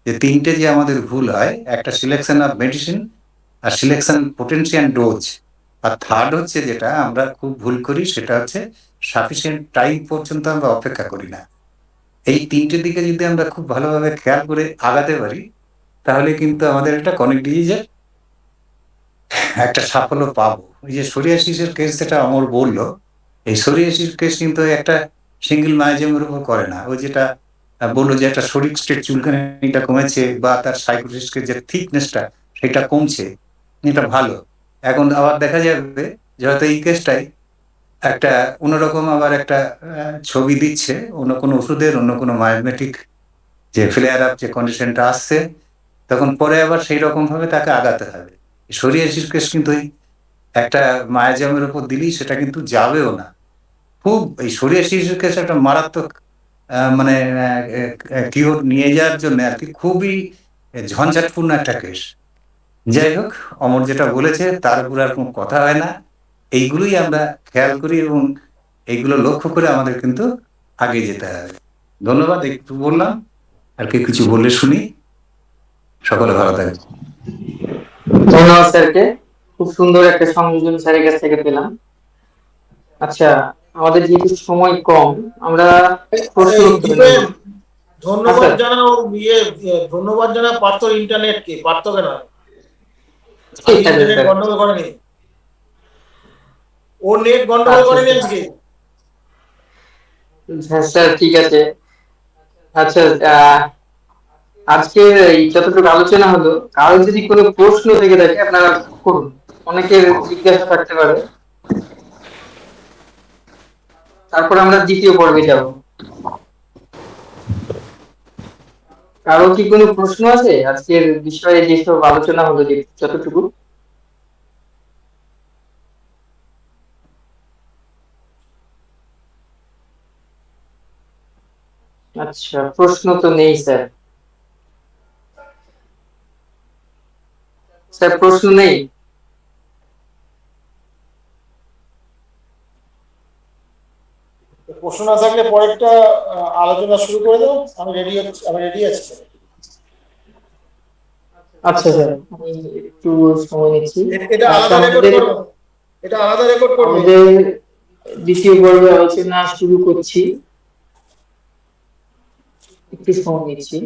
যে তিনটে যে আমাদের ভুল হয়, একটা সিলেকশন অফ মেডিসিন, আর সিলেকশন পোটেনশিয়াল ডোজ, আর থার্ড হচ্ছে যেটা আমরা খুব ভুল করি সেটা হচ্ছে সাফিসিয়েন্ট টাইম পর্যন্ত আমরা অপেক্ষা করি না। এই তিনটে দিকে যদি আমরা খুব ভালোভাবে খেয়াল করে আগাতে পারি তাহলে কিন্তু আমাদের একটা ক্রনিক ডিজিজের একটা সাফল্য পাবো। ওই যে সোরিয়াসিসের কেস যেটা অমর বললো, এই সোরিয়াসিস কেস কিন্তু একটা সিঙ্গেল মাইজেমের উপর করে না। ওই যেটা বললো যে একটা শরীর স্টেট চুলকানিটা কমেছে বা তার সাইকোসিসের যে থিকনেসটা সেটা কমছে, এটা ভালো। এখন আবার দেখা যাবে যে হয়তো এই কেসটাই একটা অন্যরকম আবার একটা ছবি দিচ্ছে, অন্য কোনো ওষুধের অন্য কোনো মায়োমেটিক যে ফ্লেয়ার আপ যে কন্ডিশনটা আসছে, তখন পরে আবার সেই রকম ভাবে তাকে আগাতে হবে। সোরিয়াসিস কেস কিন্তু ওই একটা মায়াজামের উপর দিলেই সেটা কিন্তু যাবেও না। খুব এই সোরিয়াসিসের কেস একটা মারাত্মক মানে কিওর নিয়ে যাওয়ার জন্য আর কি খুবই ঝঞ্ঝাটপূর্ণ একটা কেস। যাই হোক, অমর যেটা বলেছে তার উপর আর কোনো কথা হয় না। এইগুলোই আমরা খেয়াল করি এবং এইগুলো লক্ষ্য করে আমাদের কিন্তু আগে যেতে হবে। ধন্যবাদ, একটু বললাম, আর কি কিছু বললে শুনি। সকলে ভালো থাকবে। ধন্যবাদ স্যারকে, খুব সুন্দর একটা সংযোজন স্যারের কাছ থেকে পেলাম। আচ্ছা, আমাদের যেহেতু সময় কম, আমরা প্রশ্ন এই উত্তরে নেব। দীপেন, ধন্যবাদ স্যার। জানাও ধন্যবাদ জানা পার্থ ইন্টারনেটকে, পার্থকে নয়। ঠিক আজকে আছে ইন্টারনেট স্যার। গন্ডগোল করেনি, ওর নেট গন্ডগোল আচ্ছা করেনি স্যার। আজকে। হ্যাঁ স্যার, ঠিক আছে। আচ্ছা, আজকের এই যতটুকু আলোচনা হলো, কারো যদি কোনো প্রশ্ন থেকে থাকে আপনারা করুন। অনেকের জিজ্ঞাসা থাকতে পারে। তারপর আমরা দ্বিতীয় পর্বে যাব। কারো কি কোনো প্রশ্ন আছে আজকের বিষয়ে যেসব আলোচনা হলো, যে যতটুকু? আচ্ছা, প্রশ্ন তো নেই স্যার। স্যার, প্রশ্ন নেই। প্রশ্ন না থাকলে পরেরটা আলোচনা শুরু করে দাও। আমি রেডি আছি। আচ্ছা স্যার, আমি একটু সময় নিচ্ছি। এটা আচ্ছা, আলাদা রেকর্ড করবে, এটা আলাদা রেকর্ড করবে। আমাদের দ্বিতীয় পর্বে আলোচনা শুরু করছি। একটু সময় নিচ্ছি।